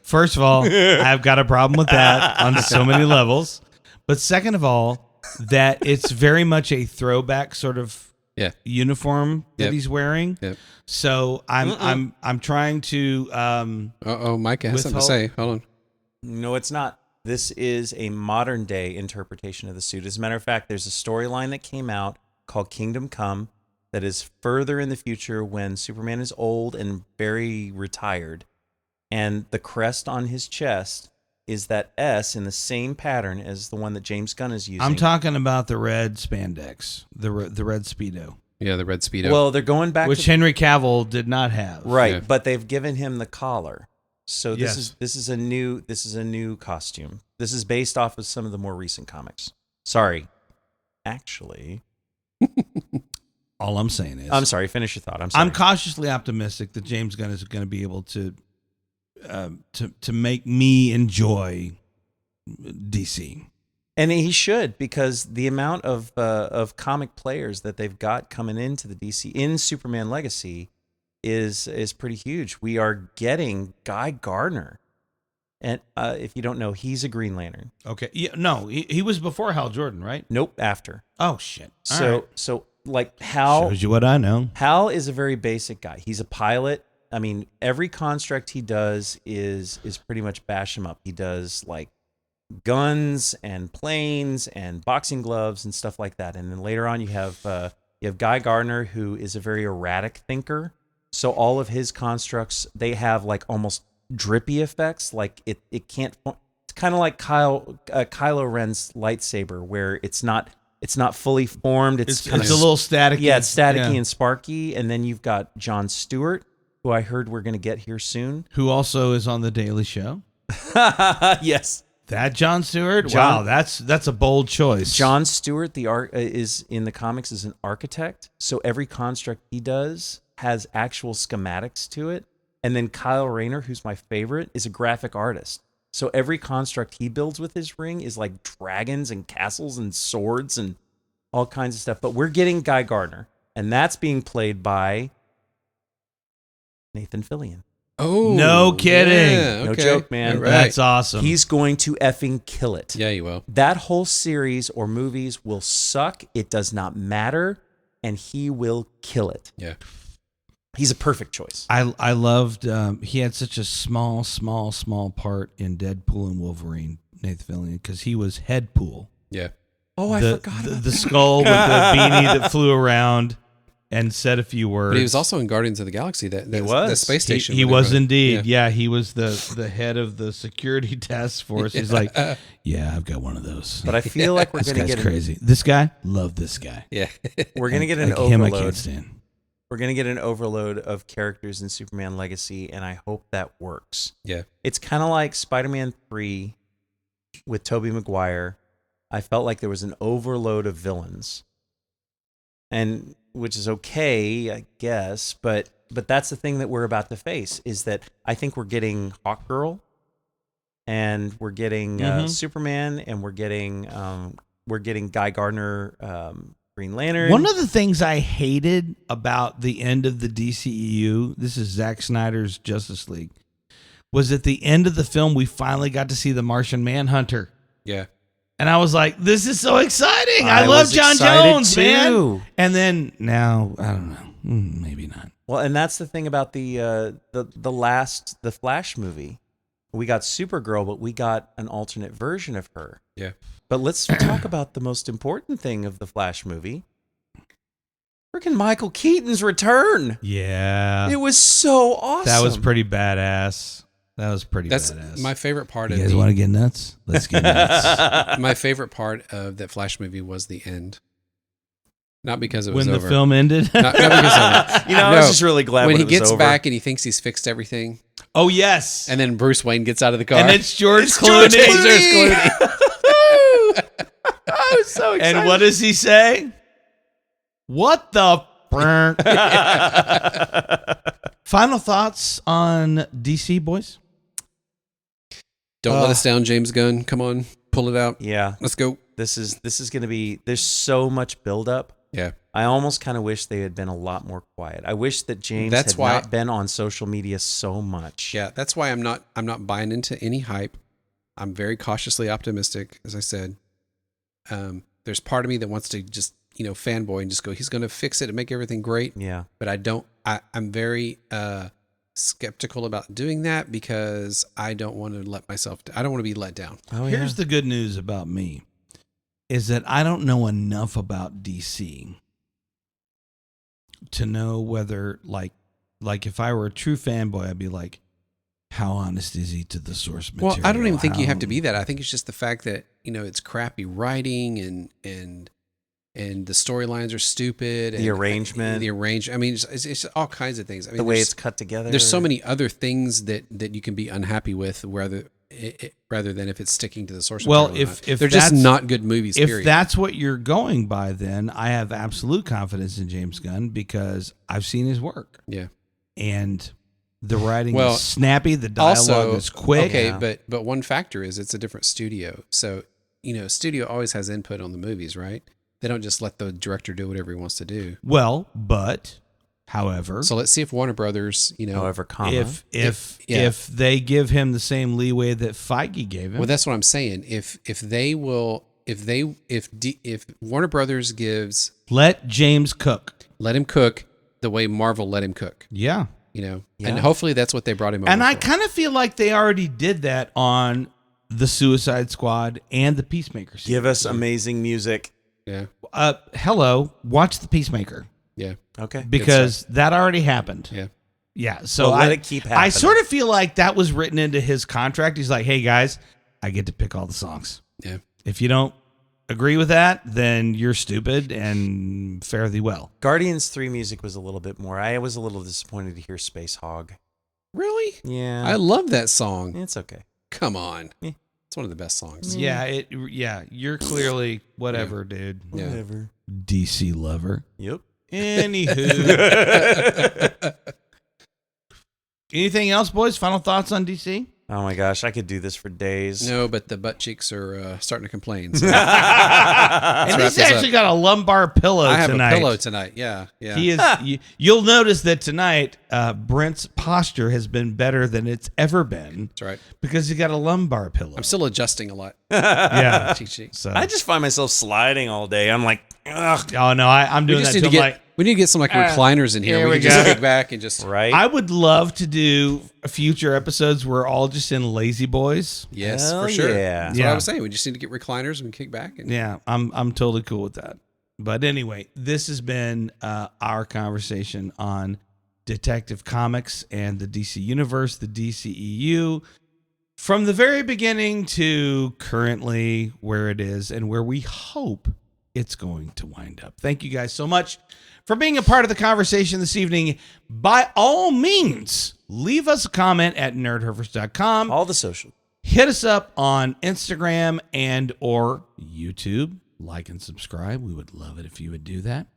A: First of all, I've got a problem with that on so many levels. But second of all, that it's very much a throwback sort of uniform that
C: Yep.
A: he's wearing.
C: Yep.
A: So I'm trying to
C: Mike has something to
A: withhold-
C: say. Hold on.
B: No, it's not. This is a modern day interpretation of the suit. As a matter of fact, there's a storyline that came out called Kingdom Come that is further in the future when Superman is old and very retired. And the crest on his chest is that S in the same pattern as the one that James Gunn is using.
A: I'm talking about the red spandex, the red Speedo.
C: Yeah, the red Speedo.
B: Well, they're going back
A: which Henry Cavill did not have.
B: Right,
C: Yeah.
B: but they've given him the collar. So
A: Yes.
B: this is a new costume. This is based off of some of the more recent comics. Sorry. Actually,
A: All I'm saying is,
B: I'm sorry, finish your thought. I'm sorry.
A: I'm cautiously optimistic that James Gunn is going to be able to make me enjoy DC.
B: And he should, because the amount of comic players that they've got coming into the DC in Superman Legacy is pretty huge. We are getting Guy Gardner, and if you don't know, he's a Green Lantern.
A: Okay. Yeah, no, he was before Hal Jordan, right?
B: Nope, after.
A: Oh shit. All
B: So
A: right.
B: so like Hal
A: Shows you what I know.
B: Hal is a very basic guy. He's a pilot. I mean, every construct he does is pretty much bash him up. He does like guns and planes and boxing gloves and stuff like that. And then later on, you have Guy Gardner, who is a very erratic thinker. So all of his constructs, they have like almost drippy effects. Like it can't. It's kind of like Kylo Ren's lightsaber, where it's not fully formed. It's
A: It's a little staticky.
B: yeah, it's staticky
A: Yeah.
B: and sparky. And then you've got Jon Stewart, who I heard we're going to get here soon.
A: Who also is on the Daily Show.
B: Yes.
A: That Jon Stewart? Wow, that's a bold choice.
B: Jon Stewart, the art is in the comics is an architect. So every construct he does has actual schematics to it. And then Kyle Rayner, who's my favorite, is a graphic artist. So every construct he builds with his ring is like dragons and castles and swords and all kinds of stuff. But we're getting Guy Gardner, and that's being played by Nathan Fillion.
C: Oh,
A: No kidding.
C: yeah,
B: No
C: okay.
B: joke, man.
C: All right.
A: That's awesome.
B: He's going to effing kill it.
C: Yeah, you will.
B: That whole series or movies will suck. It does not matter, and he will kill it.
C: Yeah.
B: He's a perfect choice.
A: I loved he had such a small part in Deadpool and Wolverine, Nathan Fillion, because he was Headpool.
C: Yeah.
B: Oh, I forgot about
A: the skull with the beanie that flew around and said a few words.
C: But he was also in Guardians of the Galaxy. That
B: was.
C: the space station.
A: He
C: where
A: was
C: they-
A: indeed. Yeah, he was the head of the security task force. He's like, yeah, I've got one of those.
B: But I feel like we're
A: This
B: going to
A: guy's
B: get
A: crazy. This guy, love this guy.
C: Yeah.
B: we're going to get an
A: Like him, I
B: overload.
A: can't stand.
B: We're going to get an overload of characters in Superman Legacy, and I hope that works.
C: Yeah.
B: It's kind of like Spider-Man 3 with Tobey Maguire. I felt like there was an overload of villains, and which is okay, I guess. But that's the thing that we're about to face, is that I think we're getting Hawkgirl, and we're getting Superman, and we're getting Guy Gardner, Green Lantern.
A: One of the things I hated about the end of the DCEU, this is Zack Snyder's Justice League, was at the end of the film we finally got to see the Martian Manhunter.
C: Yeah.
A: And I was like, this is so exciting. I
B: I
A: love
B: was
A: John
B: excited
A: Jones,
B: too.
A: man. And then now, I don't know. Maybe not.
B: Well, and that's the thing about the Flash movie. We got Supergirl, but we got an alternate version of her.
C: Yeah.
B: But let's talk about the most important thing of the Flash movie. Freaking Michael Keaton's return.
A: Yeah.
B: It was so awesome.
A: That was pretty badass. That was pretty
C: That's
A: badass.
C: my favorite part
A: You
C: of
A: guys want to get nuts? Let's get nuts.
C: my favorite part of that Flash movie was the end. Not because it was
A: When the
C: over.
A: film ended?
C: Not because of it.
B: You know, I was just really glad when
C: he
B: it was
C: gets
B: over.
C: back and he thinks he's fixed everything,
A: Oh, yes.
C: and then Bruce Wayne gets out of the car.
A: And it's George
B: It's
A: Clooney.
B: George Clooney.
C: I was so excited.
A: And what does he say? What the? Final thoughts on DC, boys?
C: Don't let us down, James Gunn. Come on, pull it out.
B: Yeah,
C: Let's go.
B: this is going to be. There's so much buildup.
C: Yeah.
B: I almost kind of wish they had been a lot more quiet. I wish that James
C: That's
B: had
C: why-
B: not been on social media so much.
C: Yeah, that's why I'm not buying into any hype. I'm very cautiously optimistic, as I said. There's part of me that wants to just, fanboy and just go, he's going to fix it and make everything great.
B: Yeah.
C: But I don't. I'm very skeptical about doing that because I don't want to be let down.
A: Here's the good news about me is that I don't know enough about DC to know whether like if I were a true fanboy, I'd be like, how honest is he to the source material?
C: Well, I don't even think you have to be that. I think it's just the fact that, it's crappy writing and the storylines are stupid.
B: The arrangement.
C: I mean, it's all kinds of things. I mean,
B: the way it's cut together.
C: There's so many other things that you can be unhappy with rather than if it's sticking to the source material.
A: Well, if
C: they're just not good movies,
A: if
C: period.
A: that's what you're going by, then I have absolute confidence in James Gunn because I've seen his work.
C: Yeah.
A: And the writing is snappy, the dialogue is quick.
C: Okay, but one factor is it's a different studio. So, studio always has input on the movies, right? They don't just let the director do whatever he wants to do.
A: Well, however,
C: so let's see if Warner Brothers,
A: if they give him the same leeway that Feige gave him.
C: Well, that's what I'm saying. If Warner Brothers gives,
A: let James cook.
C: Let him cook the way Marvel let him cook.
A: Yeah.
C: And hopefully that's what they brought him over
A: And I
C: for.
A: kind of feel like they already did that on the Suicide Squad and the Peacemaker series.
B: Give us amazing music.
C: Yeah.
A: Hello, watch the Peacemaker.
C: Yeah.
B: Okay.
A: Because that already happened.
C: Yeah.
A: Yeah. So
B: let it keep happening.
A: I sort of feel like that was written into his contract. He's like, hey guys, I get to pick all the songs.
C: Yeah.
A: If you don't agree with that, then you're stupid and fare thee well.
B: Guardians 3 music was a little bit more. I was a little disappointed to hear Space Hog.
C: Really?
B: Yeah.
C: I love that song.
B: It's okay.
C: Come on.
B: Yeah.
C: It's one of the best songs.
A: Yeah, you're clearly whatever, dude.
C: Yeah.
B: Whatever.
A: DC lover.
B: Yep.
A: Anywho. Anything else, boys? Final thoughts on DC?
B: Oh my gosh, I could do this for days.
C: No, but the butt cheeks are starting to complain. So.
A: And he's actually got a lumbar pillow tonight.
C: I have a pillow tonight. Yeah.
A: He is. You'll notice that tonight, Brent's posture has been better than it's ever been.
C: That's right.
A: Because he got a lumbar pillow.
C: I'm still adjusting a lot.
A: Yeah.
C: Cheek.
A: So
B: I just find myself sliding all day. I'm like, ugh.
A: Oh no, I'm doing that too.
C: We need to get some recliners in here.
A: Here
C: we
A: we
C: can just
A: go.
C: kick back and just
B: Right?
A: I would love to do future episodes where we're all just in lazy boys.
C: Yes,
B: Hell
C: for sure.
B: yeah.
C: That's what I was saying. We just need to get recliners and kick back. And
A: Yeah, I'm totally cool with that. But anyway, this has been our conversation on Detective Comics and the DC Universe, the DCEU, from the very beginning to currently where it is and where we hope it's going to wind up. Thank you guys so much for being a part of the conversation this evening. By all means, leave us a comment at nerdherfers.com.
B: All the social.
A: Hit us up on Instagram and or YouTube. Like and subscribe. We would love it if you would do that.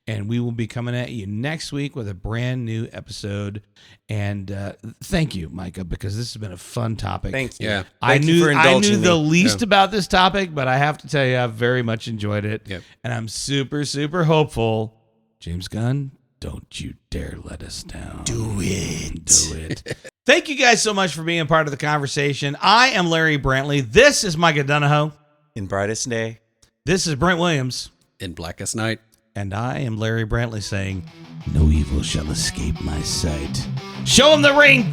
A: And we will be coming at you next week with a brand new episode. And thank you, Micah, because this has been a fun topic.
B: Thank you.
C: Yeah.
A: I
B: Thank you for indulging
A: knew the
B: me.
A: least about this topic, but I have to tell you, I've very much enjoyed it.
C: Yep.
A: And I'm super, super hopeful. James Gunn, don't you dare let us down.
B: Do it.
A: Do it. Thank you guys so much for being a part of the conversation. I am Larry Brantley. This is Micah Donahoe.
B: In brightest day.
A: This is Brent Williams.
C: in Blackest Night.
A: And I am Larry Brantley saying, no evil shall escape my sight. Show him the ring.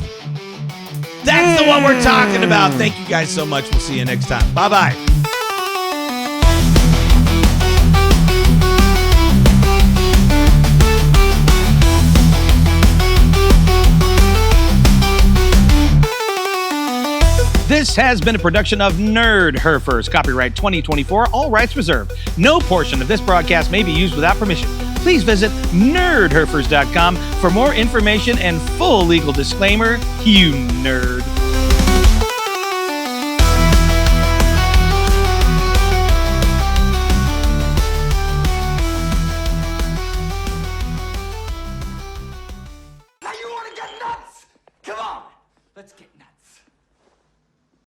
A: That's the one we're talking about. Thank you guys so much. We'll see you next time. Bye-bye.
D: This has been a production of Nerdherfers, copyright 2024, all rights reserved. No portion of this broadcast may be used without permission. Please visit nerdherfers.com for more information and full legal disclaimer, you nerd.